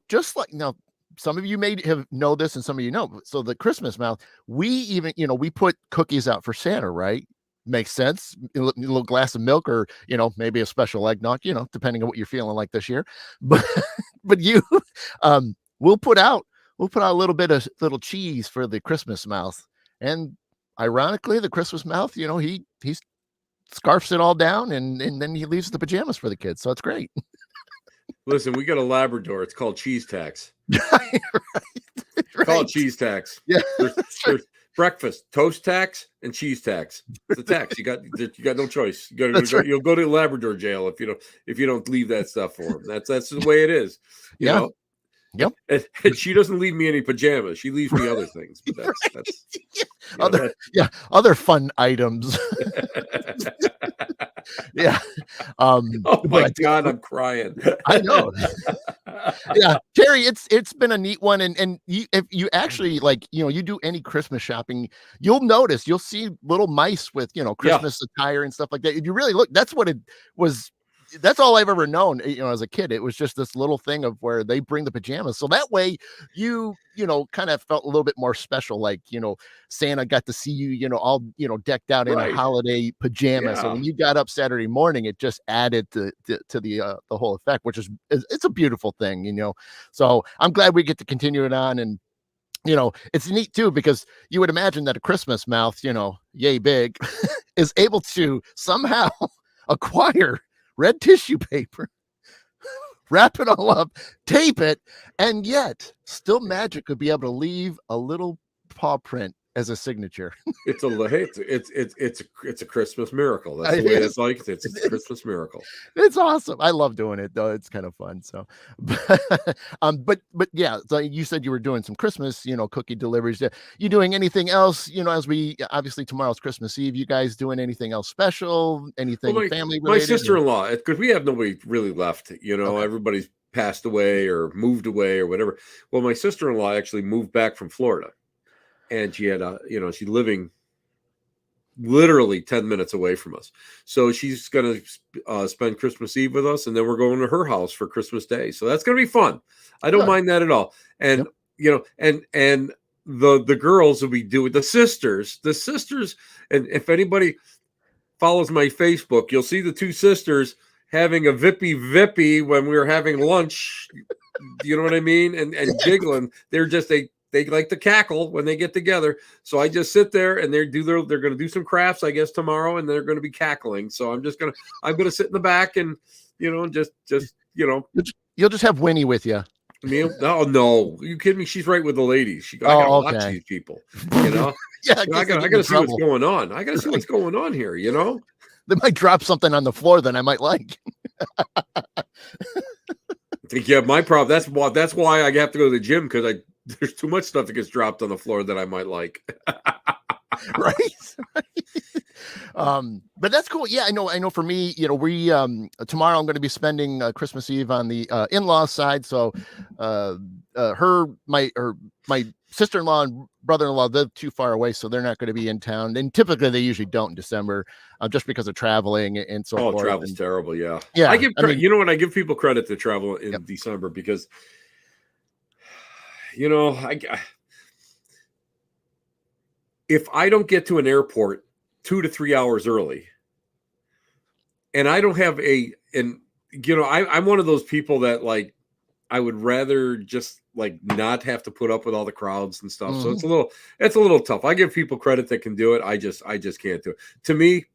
just like now, some of you may know this and some of you know. So the Christmas mouth, we even, we put cookies out for Santa, right? Makes sense. A little glass of milk or, maybe a special eggnog, depending on what you're feeling like this year. But, we'll put out a little bit of little cheese for the Christmas mouth. And ironically, the Christmas mouth, he's scarfs it all down and then he leaves the pajamas for the kids. So it's great. Listen, we got a Labrador. It's called cheese tax. Right. Call it cheese tax. Yeah. There's breakfast, toast tax, and cheese tax. It's a tax. You got no choice. You'll go to Labrador jail if you don't leave that stuff for him. That's the way it is. You know? Yep. And she doesn't leave me any pajamas. She leaves me other things. But that's other fun items. Yeah. Oh my God, I'm crying. I know. Yeah, Terry, it's been a neat one, and if you actually you do any Christmas shopping, you'll see little mice with Christmas attire and stuff like that. If you really look, that's what it was. That's all I've ever known, as a kid. It was just this little thing of where they bring the pajamas. So that way you kind of felt a little bit more special. Like, Santa got to see you, all, decked out in a holiday pajama. So when you got up Saturday morning, it just added to the whole effect, which it's a beautiful thing, So I'm glad we get to continue it on. And, it's neat too, because you would imagine that a Christmas mouth, yay big, is able to somehow acquire red tissue paper, wrap it all up, tape it, and yet still magic could be able to leave a little paw print as a signature. It's a hey, it's a Christmas miracle. That's the It way is. it's like. It's It a is. Christmas miracle. It's awesome. I love doing it though. It's kind of fun. So, but yeah. So you said you were doing some Christmas, cookie deliveries. You doing anything else? As we obviously tomorrow's Christmas Eve. You guys doing anything else special? Well, Anything family my related? sister-in-law, because we have nobody really left. Okay. Everybody's passed away or moved away or whatever. Well, my sister-in-law actually moved back from Florida, and she had she's living literally 10 minutes away from us. So she's going to spend Christmas Eve with us, and then we're going to her house for Christmas Day. So that's going to be fun. I don't Good. mind that at all. And, Yep. and the girls will be doing the sisters, and if anybody follows my Facebook, you'll see the two sisters having a vippy when we were having lunch. You know what I mean? And giggling. They're just they like to cackle when they get together. So I just sit there and they're going to do some crafts, I guess, tomorrow, and they're going to be cackling. So I'm going to sit in the back and, just You'll just have Winnie with you. Neil, no, you kidding me? She's right with the ladies. I gotta watch these people, Yeah, I gotta see what's going on. I gotta see what's going on here, They might drop something on the floor that I might like. Yeah, my problem. That's why I have to go to the gym, because there's too much stuff that gets dropped on the floor that I might like. Right. But that's cool. Yeah, I know for me, we tomorrow I'm going to be spending Christmas Eve on the in-law side. So my sister-in-law and brother-in-law live too far away, so they're not going to be in town. And typically they usually don't in December, just because of traveling and so forth. Travel's terrible. Yeah. Yeah. I give people credit to travel in December, because if I don't get to an airport 2 to 3 hours early, and I don't have I'm one of those people that, like, I would rather just, like, not have to put up with all the crowds and stuff. Mm-hmm. So it's a little tough. I give people credit that can do it. I just can't do it. To me,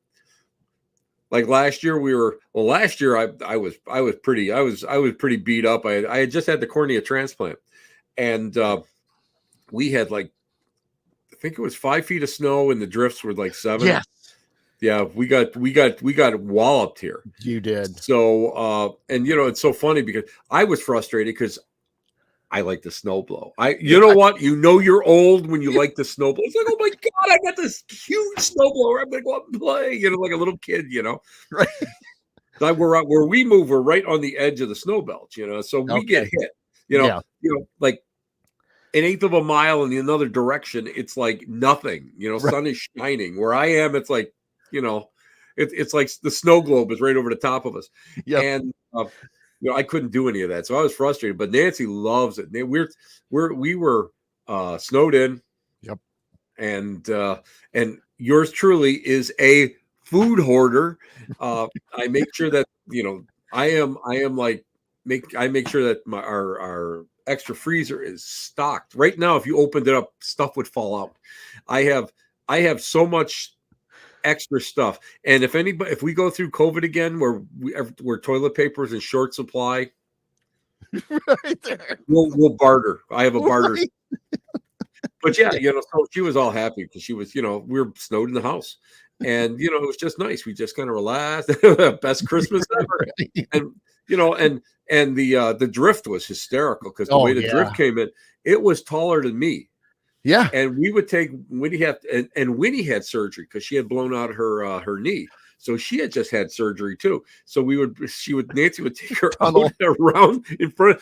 like last year I was pretty beat up. I had just had the cornea transplant, and we had, like, I think it was 5 feet of snow, and the drifts were like 7. Yes. Yeah, we got walloped here. You did. So and it's so funny because I was frustrated because I like the snow blow. What? You're old when you like the snow blow. It's like, oh my God, I got this huge snow blower. I'm gonna go out and play, like a little kid, Right. Where we move, we're right on the edge of the snow belt, so we get hit, like an eighth of a mile in another direction, it's like nothing. Right. Sun is shining. Where I am, it's like, it's like the snow globe is right over the top of us. Yep. And I couldn't do any of that, so I was frustrated. But Nancy loves it. We were snowed in. Yep. And yours truly is a food hoarder. I make sure that I make sure that our extra freezer is stocked. Right now, if you opened it up, stuff would fall out. I have so much extra stuff. And if we go through COVID again, where toilet paper is in short supply, right there, we'll barter. I have a barter. Right. But yeah, so she was all happy because she was, we were snowed in the house, and it was just nice. We just kind of relaxed. Best Christmas ever. And the drift was hysterical because the way the drift came in, it was taller than me. Yeah. And we would take Winnie Winnie had surgery because she had blown out her knee. So she had just had surgery too. So Nancy would take her out around in front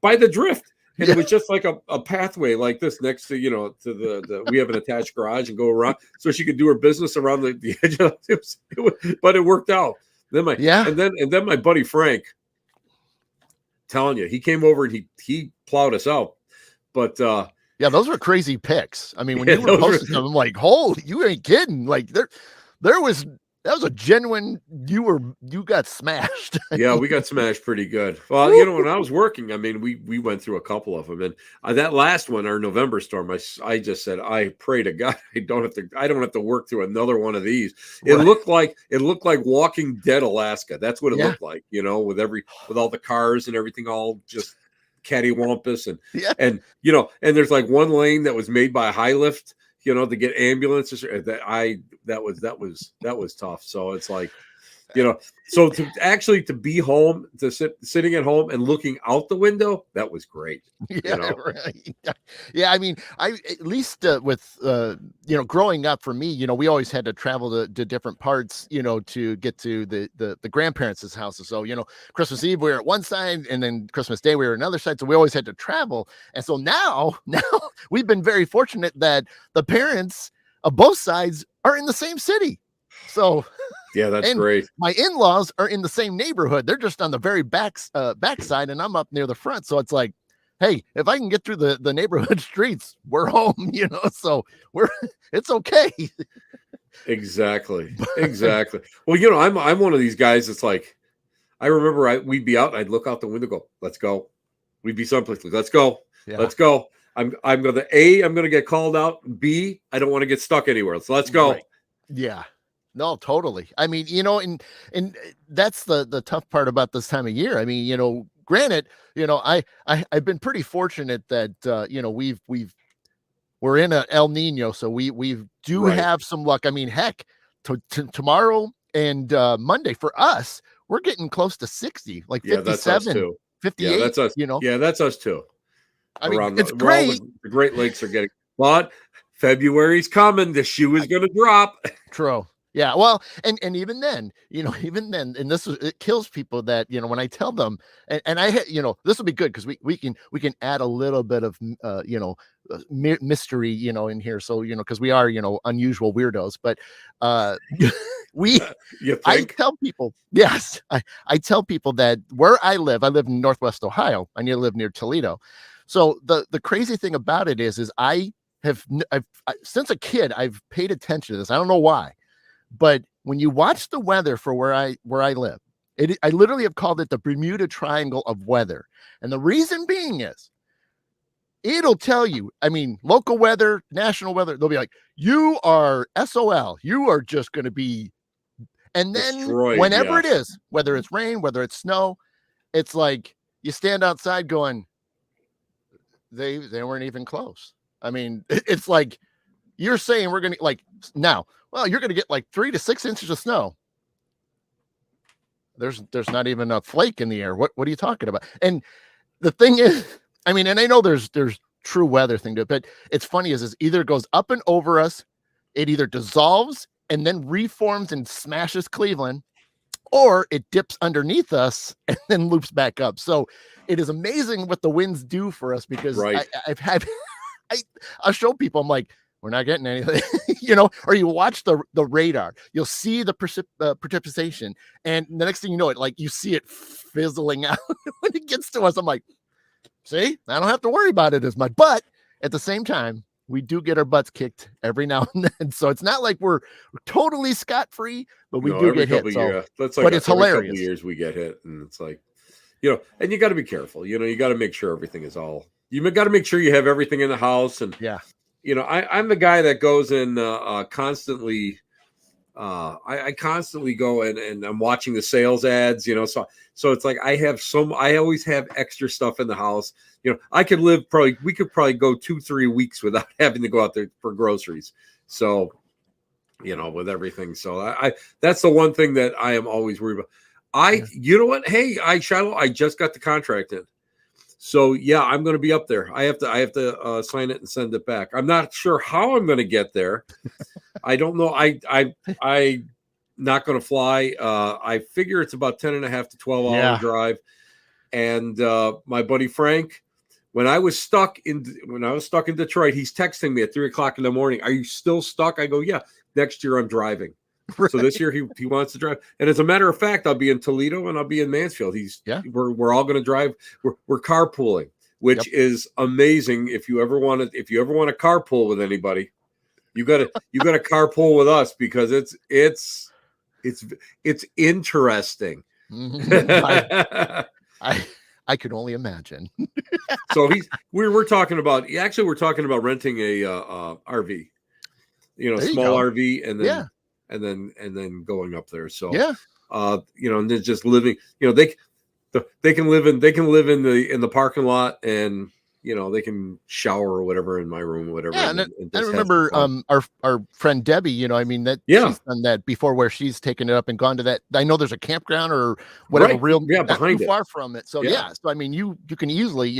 by the drift. And it was just like a pathway like this next to, to the we have an attached garage, and go around so she could do her business around the edge of it. But it worked out. Then my buddy Frank, telling you, he came over and he plowed us out. But yeah, those were crazy picks. I mean, when you were posting them, I'm like, holy, you ain't kidding. Like that was a genuine, you got smashed. Yeah, we got smashed pretty good. Well, when I was working, I mean, we went through a couple of them, and that last one, our November storm, I just said, I pray to God I don't have to work through another one of these. It looked like Walking Dead Alaska. That's what it looked like, with all the cars and everything all just cattywampus, and there's like one lane that was made by a high lift. to get ambulances. That was tough. So it's like, so to be home, sitting at home and looking out the window, that was great. Yeah, right. Yeah, I mean, I at least with growing up for me, we always had to travel to different parts, to get to the grandparents' houses. So, Christmas Eve we were at one side, and then Christmas Day we were another side. So we always had to travel. And so now we've been very fortunate that the parents of both sides are in the same city. So yeah, that's and great. my in-laws are in the same neighborhood. They're just on the very backside, and I'm up near the front. So it's like, hey, if I can get through the neighborhood streets, we're home, so it's okay. Exactly. Well, I'm one of these guys that's like, I remember we'd be out, I'd look out the window, go, let's go. We'd be someplace, let's go. Yeah. Let's go. I'm gonna get called out. B, I don't want to get stuck anywhere. So let's go. Right. Yeah. No, totally. I mean, and that's the tough part about this time of year. I mean, granted, I've been pretty fortunate that we're in a El Nino, so we do have some luck. I mean, heck, tomorrow and Monday for us, we're getting close to 60, like 57, that's us too. 58. Yeah, that's us. Yeah, that's us too. I mean, it's great. The Great Lakes are getting, but February's coming. The shoe is going to drop. True. Yeah, well, and even then, and it kills people that, when I tell them, and I, this will be good because we can add a little bit of, mystery, in here. So, because we are, unusual weirdos, but I tell people, yes, I tell people that where I live in Northwest Ohio. I live near Toledo. So the crazy thing about it is I've since a kid, I've paid attention to this. I don't know why. But when you watch the weather for where I live, I literally have called it the Bermuda Triangle of weather. And the reason being is it'll tell you, I mean, local weather, national weather, they'll be like, you are SOL, you are just going to be, and then destroyed, whenever it is, whether it's rain, whether it's snow, it's like you stand outside going, they weren't even close. I mean, it's like, you're saying we're going to like now, well, you're going to get like 3 to 6 inches of snow. There's not even a flake in the air. What are you talking about? And the thing is, I mean, and I know there's true weather thing to it, but it's funny is either it goes up and over us, it either dissolves and then reforms and smashes Cleveland, or it dips underneath us and then loops back up. So it is amazing what the winds do for us because I'll show people, I'm like, we're not getting anything, or you watch the radar, you'll see the precipitation. And the next thing you know, it like you see it fizzling out when it gets to us. I'm like, see, I don't have to worry about it as much. But at the same time, we do get our butts kicked every now and then. So it's not like we're totally scot-free, but we do get hit. So, that's like but it's hilarious. Couple of years we get hit, and it's like, and you got to be careful. You got to make sure everything is all. You got to make sure you have everything in the house, and I'm the guy that goes in constantly. I constantly go and I'm watching the sales ads, so it's like I always have extra stuff in the house. I could we could probably go 2-3 weeks without having to go out there for groceries. So, with everything. So that's the one thing that I am always worried about. You know what? Hey, Shiloh, I just got the contract in. So yeah, I'm going to be up there. I have to sign it and send it back. I'm not sure how I'm going to get there. I don't know. I not going to fly. I figure it's about 10.5 to 12 hour drive. And my buddy Frank, when I was stuck in Detroit, he's texting me at 3:00 in the morning. Are you still stuck? I go, yeah. Next year I'm driving. Right. So this year he wants to drive. And as a matter of fact, I'll be in Toledo and I'll be in Mansfield. We're all going to drive. We're carpooling, which is amazing. If you ever want to carpool with anybody, you got to carpool with us because it's interesting. Mm-hmm. I could only imagine. So we're talking about renting a RV, small RV, and then going up there. So and then just living, they can live in the parking lot, and they can shower or whatever in my room or whatever, Yeah, and, and I just have some remember fun. our friend Debbie, I mean that Yeah, she's done that before where she's taken it up and gone to that. I know there's a campground or whatever right. real Yeah, not too behind it. far from it. So Yeah. yeah, so I mean you can easily,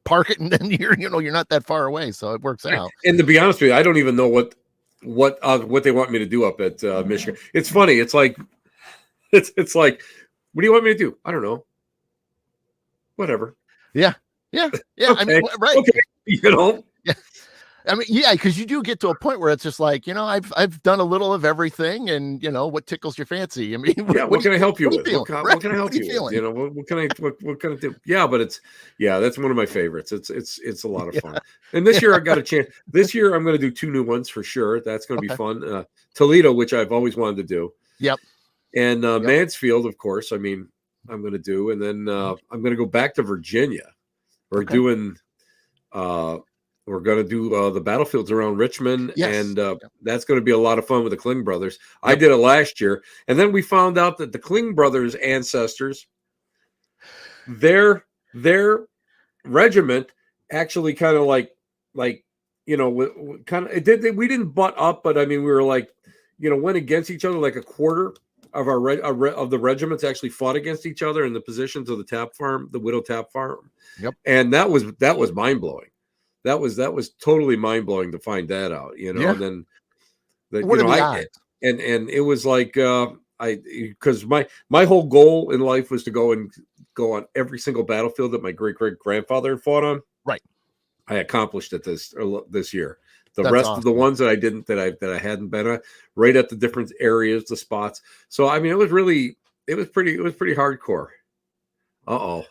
park it and then you're not that far away. So it works out. And to be honest with you, I don't even know what they want me to do up at Michigan. It's funny. It's like it's like, what do you want me to do? I don't know. Whatever. Yeah. Yeah. Yeah. I mean, Okay. right. Okay. Yeah. I mean, yeah, because you do get to a point where it's just like, I've done a little of everything, and what tickles your fancy. I mean, Yeah. What can I help you what are you with? feeling? What can I Right. help What are you you with? feeling? What can I do? Yeah, but that's one of my favorites. It's a lot of Yeah. fun. And this year I got a chance. This year I'm going to do 2 new ones for sure. That's going to be Okay. fun. Toledo, which I've always wanted to do, Yep. and Yep. Mansfield, of course. I mean, I'm going to do, and then I'm going to go back to Virginia. We're Okay. doing. We're going to do the battlefields around Richmond, Yes. and Yep. that's going to be a lot of fun with the Kling brothers. I Yep. did it last year, and then we found out that the Kling brothers' ancestors, their regiment, actually kind of kind of it did. We didn't butt up, but I mean, we were like, went against each other. Like a quarter of of the regiments actually fought against each other in the positions of the Widow Tap Farm. Yep. And that was mind blowing. That was totally mind blowing to find that out, Yeah. And then What are the odds? and it was like because my whole goal in life was to go on every single battlefield that my great grandfather had fought on. Right. I accomplished it this year. The That's rest of the awesome. ones that I hadn't been at, right at the different areas, the spots. So I mean, it was pretty hardcore. Uh-oh.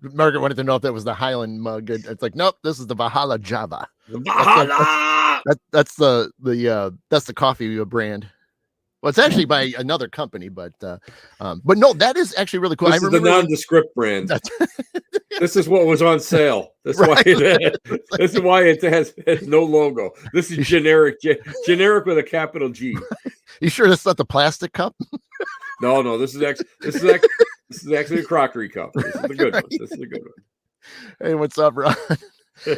Margaret wanted to know if that was the Highland mug. It's like, nope, this is the Valhalla Java. Valhalla! That's the coffee brand. Well, it's actually by another company, but no, that is actually really cool. This is the nondescript brand. This is what was on sale. That's right. This is why it has no logo. This is generic with a capital G. You sure that's not the plastic cup? No. This is actually a crockery cup. This is the good one. This is a good one. Hey, what's up, Ron?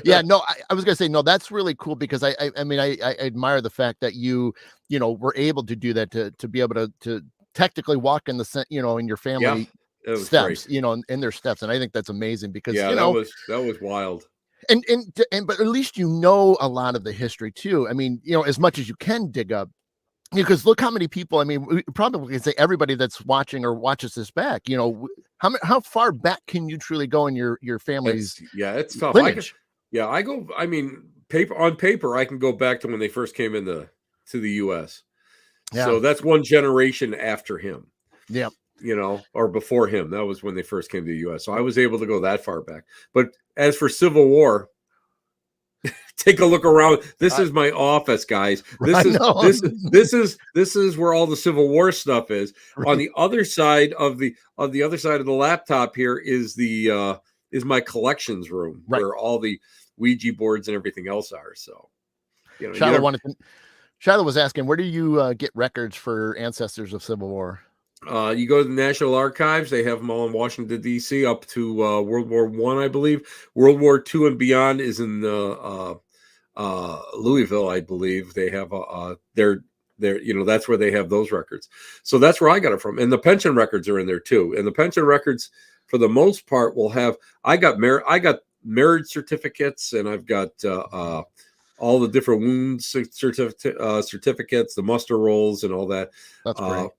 Yeah, no, I was gonna say no. That's really cool because I mean I admire the fact that you were able to do that to be able to technically walk in the in your family steps, great. In their steps, and I think that's amazing because that was wild. And but at least a lot of the history too. I mean, as much as you can dig up. Because look how many people. I mean, we probably can say everybody that's watching or watches this back. How far back can you truly go in your family's? It's tough. Lineage? I go. I mean, on paper, I can go back to when they first came to the U.S. Yeah. So that's one generation after him. Yeah. Or before him. That was when they first came to the U.S. So I was able to go that far back. But as for Civil War. Take a look around. This is my office, guys. This is where all the Civil War stuff is. Right. On the other side of the laptop here is is my collections room, right, where all the Ouija boards and everything else are. So, Shiloh was asking, where do you get records for ancestors of Civil War? You go to the National Archives. They have them all in Washington, D.C. up to World War I believe. World War II and beyond is in Louisville, I believe. They have that's where they have those records. So that's where I got it from. And the pension records are in there too. And the pension records, for the most part, will have. I got marriage certificates, and I've got all the different wound certificates, the muster rolls, and all that. That's great.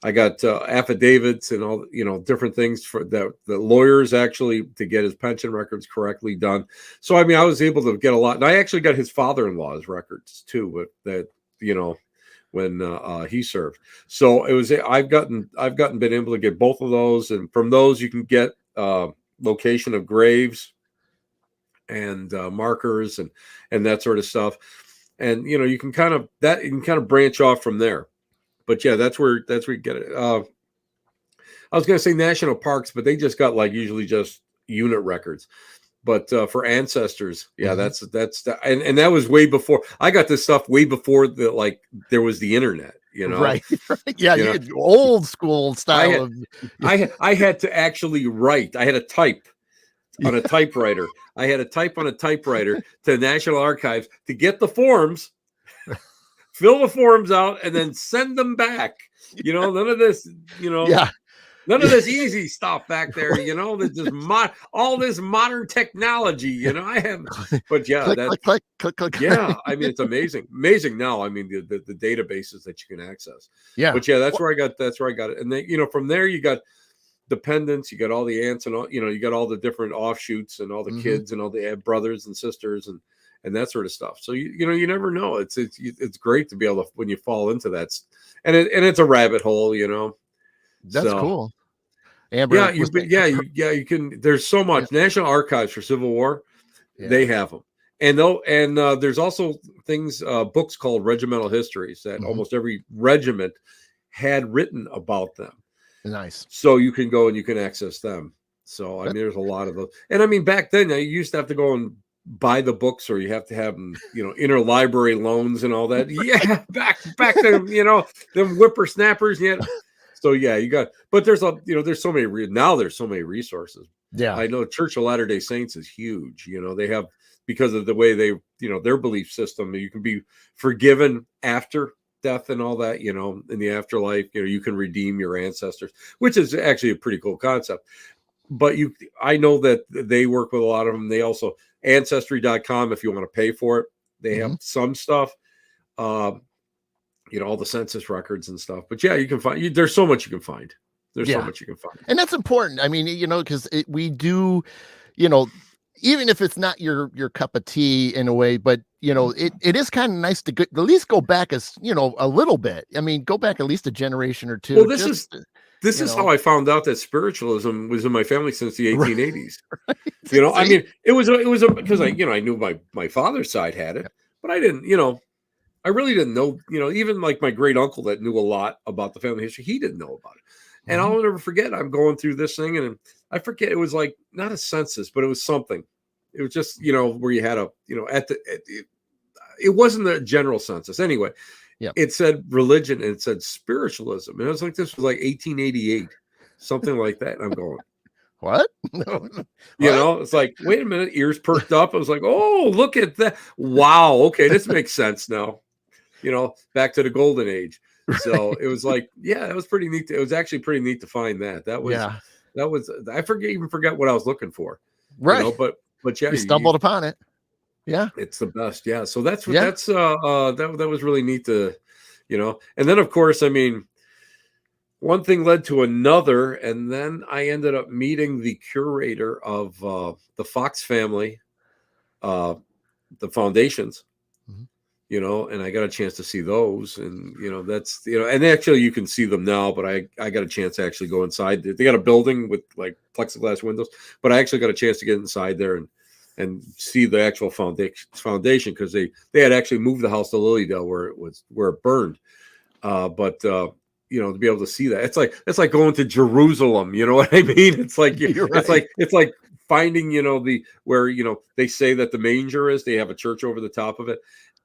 I got affidavits and all, different things for the lawyers actually to get his pension records correctly done. So, I mean, I was able to get a lot, and I actually got his father-in-law's records too, when he served. So it was, I've been able to get both of those. And from those you can get location of graves and markers and that sort of stuff. And, you can kind of branch off from there. But yeah, that's where you get it. I was going to say national parks, but they just got usually just unit records. But for ancestors, yeah, mm-hmm. and that was way before. I got this stuff way before there was the internet. Right? Yeah, you had old school style. I had to actually write. I had to type on a typewriter. I had to type on a typewriter to the National Archives to get the forms, fill the forms out, and then send them back. None of this, Yeah. none of this easy stuff back there. There's just all this modern technology. I have, but yeah, Click, click, click, click, click. yeah. I mean, it's amazing now. I mean, the databases that you can access. Yeah. But yeah, that's where I got it. And then from there you got dependents, you got all the aunts and all, you got all the different offshoots and all the kids and all the brothers and sisters and that sort of stuff. So you never know. It's great to be able to, when you fall into that, and it's a rabbit hole. That's cool. Amber, you can. There's so much. National Archives for Civil War, they have them, and there's also things, books called regimental histories that almost every regiment had written about them. Nice. So you can go and you can access them. So I mean, there's a lot of those. And I mean, back then you used to have to go and buy the books, or you have to have them, interlibrary loans and all that. Yeah, back then, them whippersnappers. Yeah. So yeah, you got. But there's there's so many. Now there's so many resources. Yeah, I know Church of Latter-day Saints is huge. They have, because of the way they, their belief system. You can be forgiven after death and all that, in the afterlife. You can redeem your ancestors, which is actually a pretty cool concept. But I know that they work with a lot of them. They also, ancestry.com, if you want to pay for it, they have some stuff, all the census records and stuff. But yeah, you can find, there's so much you can find. There's so much you can find. And that's important. I mean, because we do, even if it's not your cup of tea in a way, but it is kind of nice to at least go back a little bit. I mean, go back at least a generation or two. Well, this is how I found out that spiritualism was in my family since the 1880s. Right. I mean, it was because I knew my father's side had it, but I didn't, I really didn't know, even like my great uncle that knew a lot about the family history, he didn't know about it. And I'll never forget, I'm going through this thing, and I forget, it was like not a census, but it was something. It was just, where you had it wasn't a general census. Anyway, it said religion and it said spiritualism. And it was like, this was like 1888, something like that. And I'm going, what? It's like, wait a minute, ears perked up. I was like, oh, look at that. Wow. Okay. This makes sense now, back to the golden age. So it was like, yeah, it was pretty neat. It was actually pretty neat to find that. That was, I forget what I was looking for. Right. But yeah, you stumbled upon it. Yeah. It's the best. Yeah. So that's what that was really neat to, and then of course, I mean, one thing led to another, and then I ended up meeting the curator of the Fox family, the foundations, and I got a chance to see those, and that's and actually you can see them now, but I got a chance to actually go inside. They got a building with like plexiglass windows, but I actually got a chance to get inside there and see the actual foundation, because they had actually moved the house to Lilydale where it burned, but to be able to see that, it's like going to Jerusalem. You know what I mean? It's like it's like finding where they say that the manger is. They have a church over the top of it,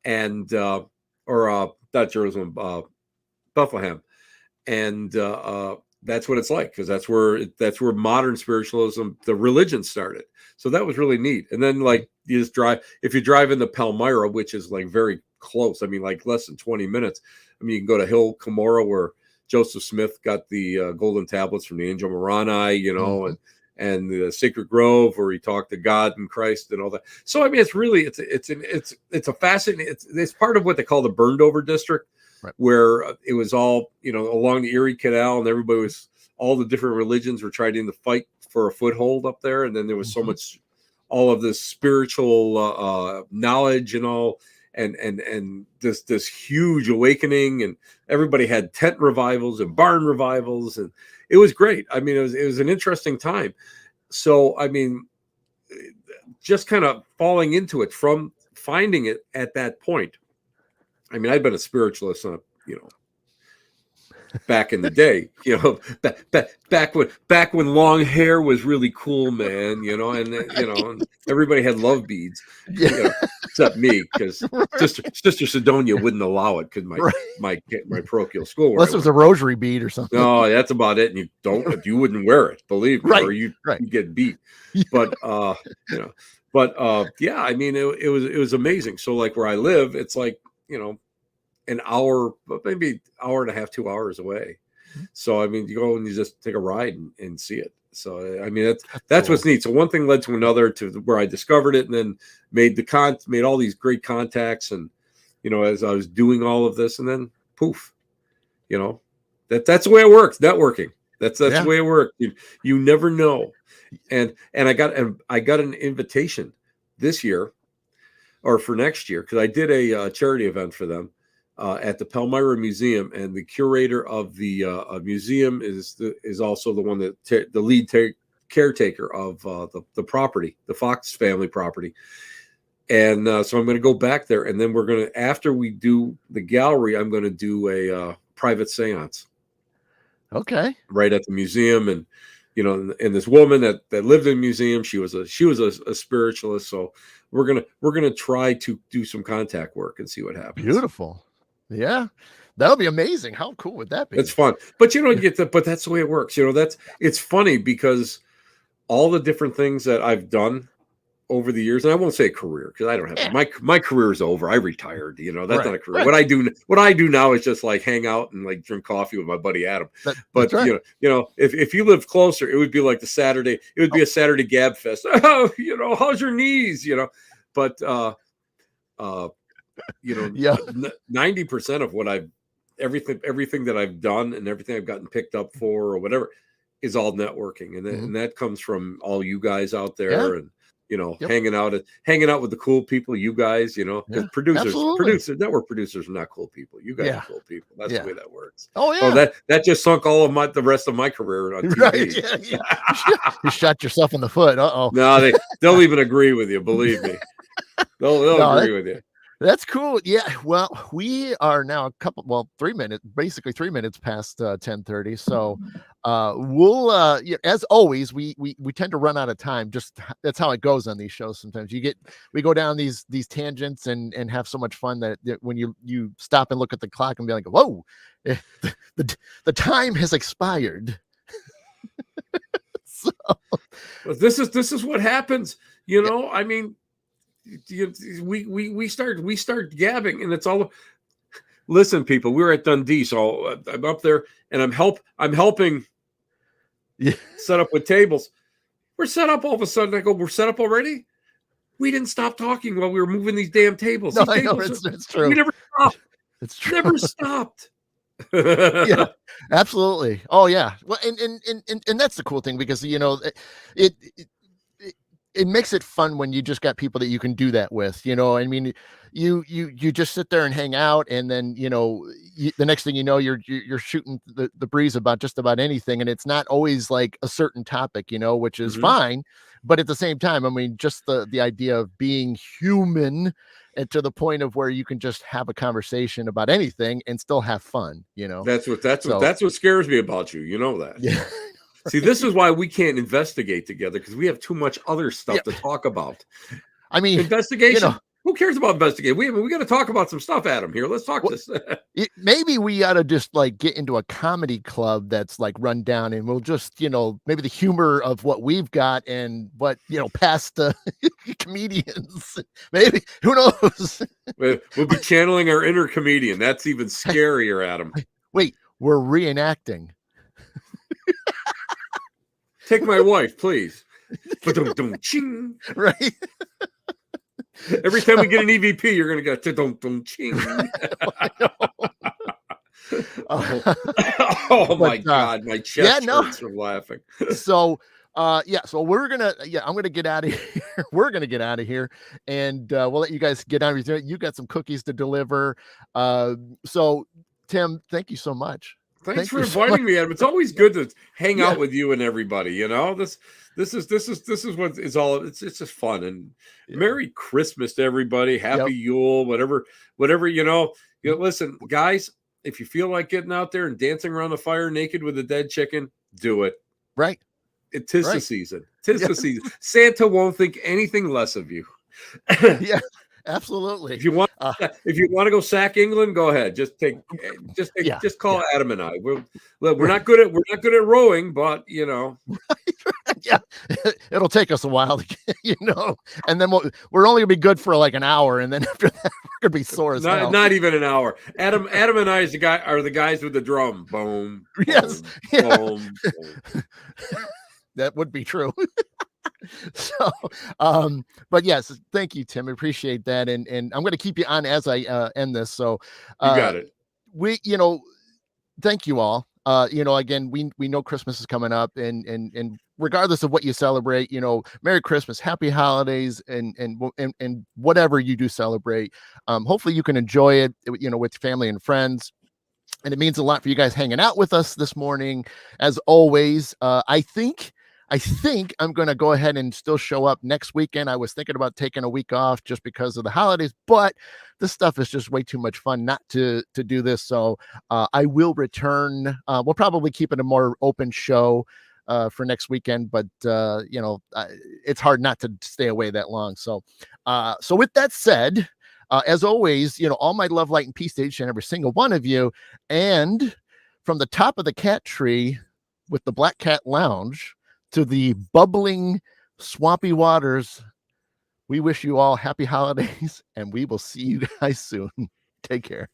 and or not Jerusalem, Bethlehem, and that's what it's like, because that's where modern spiritualism, the religion, started. So that was really neat. And then like you just if you drive into Palmyra, which is like very close, I mean like less than 20 minutes. I mean, you can go to Hill Cumorah, where Joseph Smith got the golden tablets from the Angel Moroni, and the Sacred Grove, where he talked to God and Christ and all that. So I mean, it's really it's a fascinating. It's part of what they call the burned over district, right, where it was all along the Erie Canal, and everybody was, all the different religions were trying to fight for a foothold up there, and then there was so much, all of this spiritual knowledge and all. And this huge awakening, and everybody had tent revivals and barn revivals, and it was great. I mean, it was an interesting time. So I mean, just kind of falling into it, from finding it at that point. I mean, I've been a spiritualist, back in the day, back when long hair was really cool, man, and everybody had love beads, Yeah. except me, because Right. Sister Sidonia wouldn't allow it because Right. my parochial school where I Unless it was went. a rosary bead or something. No, that's about it. And you wouldn't wear it, believe me, or Right. you Right. get beat. But yeah, I mean, it was amazing. So like where I live, it's like, an hour, maybe hour and a half, 2 hours away. So I mean, you go and you just take a ride and see it. So I mean, that's what's Cool. neat. So one thing led to another, to where I discovered it, and then made all these great contacts, and as I was doing all of this, and then poof, that's the way it works. Networking. That's the Yeah. way it works. You never know. And I got an invitation this year, or for next year, because I did a charity event for them at the Palmyra Museum, and the curator of the museum is also the one that the lead caretaker of the property, the Fox family property. And so I'm going to go back there, and then after we do the gallery, I'm going to do a private seance Okay. right at the museum. And and this woman that lived in the museum, she was a spiritualist. So we're gonna try to do some contact work and see what happens. Beautiful. Yeah. That'll be amazing. How cool would that It's be? fun, but but that's the way it works. It's funny because all the different things that I've done over the years, and I won't say career, because I don't have Yeah. my career is over. I retired. That's not Right. a career. Right. What I do now is just like hang out and like drink coffee with my buddy Adam. That's But right. if you live closer, it would be like it would be a Saturday gab fest. Oh, how's your knees? But Yeah. 90% of what everything that I've done and everything I've gotten picked up for or whatever is all networking, and that comes from all you guys out Yeah. there, and Yep. hanging out with the cool people, you guys, because Yeah. Absolutely. network producers are not cool people. You guys are Yeah. cool people. That's Yeah. the way that works. Oh Oh, yeah. that just sunk all of the rest of my career on Right. TV. Yeah. Yeah. You shot yourself in the foot. Uh-oh. No, they'll even agree with you. Believe me, they'll No, agree with you. that's cool. Yeah. Well, we are now 3 minutes, basically 3 minutes past 10:30. So we'll yeah, as always, we tend to run out of time. Just that's how it goes on these shows. Sometimes we go down these tangents and have so much fun that when you stop and look at the clock and be like, whoa, eh, the time has expired. So, But this is what happens. I mean, we start gabbing, and it's all. Listen, people, we were at Dundee, so I'm up there, and I'm helping yeah. set up with tables. We're set up all of a sudden. I go, we're set up already? We didn't stop talking while we were moving these damn tables. No, These I know tables it's true. we never stopped. It's true. Never stopped. Yeah, absolutely. Oh yeah. Well, and that's the cool thing, because it it makes it fun when you just got people that you can do that with. I mean, you just sit there and hang out, and then the next thing you know, you're shooting the breeze about just about anything, and it's not always like a certain topic, which is fine. But at the same time, I mean, just the idea of being human, and to the point of where you can just have a conversation about anything and still have fun. That's So what scares me about you. You know that. yeah. See, this is why we can't investigate together, because we have too much other stuff Yeah. to talk about. I mean, Investigation. Who cares about investigating? We got to talk about some stuff, Adam. Here, let's talk Well, this. maybe we ought to just like get into a comedy club that's like run down, and we'll just maybe the humor of what we've got and what past comedians. Maybe, who knows? We'll be channeling our inner comedian. That's even scarier, Adam. Wait, we're reenacting. Take my wife, please. Ching. Right. Every time we get an EVP, you're gonna go ching. Oh my God, my chest hurts from laughing. So so I'm gonna get out of here. We're gonna get out of here, and we'll let you guys get on. You got some cookies to deliver. So Tim, thank you so much. Thanks for inviting me, Adam. It's always good to hang out with you and everybody. This is what it's all. It's just fun, and Merry Christmas to everybody. Happy Yule, whatever. Listen, guys, if you feel like getting out there and dancing around the fire naked with a dead chicken, do it. Right. Tis the season. Tis the season. Santa won't think anything less of you. Yeah, absolutely. If you want to go sack England, go ahead. Just call Adam and I. We're not good at rowing, but you know. Yeah, it'll take us a while to get, and then we're only gonna be good for like an hour, and then after that we're gonna be sore as hell. Not even an hour. Adam and I are the guys with the drum. Boom. Yes. Boom. Boom. That would be true. So, but yes, thank you, Tim. I appreciate that, and I'm going to keep you on as I end this. So, you got it. Thank you all. Again, we know Christmas is coming up, and regardless of what you celebrate, Merry Christmas, Happy Holidays, and whatever you do celebrate. Hopefully you can enjoy it, with family and friends. And it means a lot for you guys hanging out with us this morning. As always, I think I'm going to go ahead and still show up next weekend. I was thinking about taking a week off just because of the holidays, but this stuff is just way too much fun not to do this. So I will return. We'll probably keep it a more open show for next weekend, but it's hard not to stay away that long. So with that said, as always, all my love, light, and peace to each and every single one of you. And from the top of the cat tree with the Black Cat Lounge to the bubbling, swampy waters, we wish you all happy holidays, and we will see you guys soon. Take care.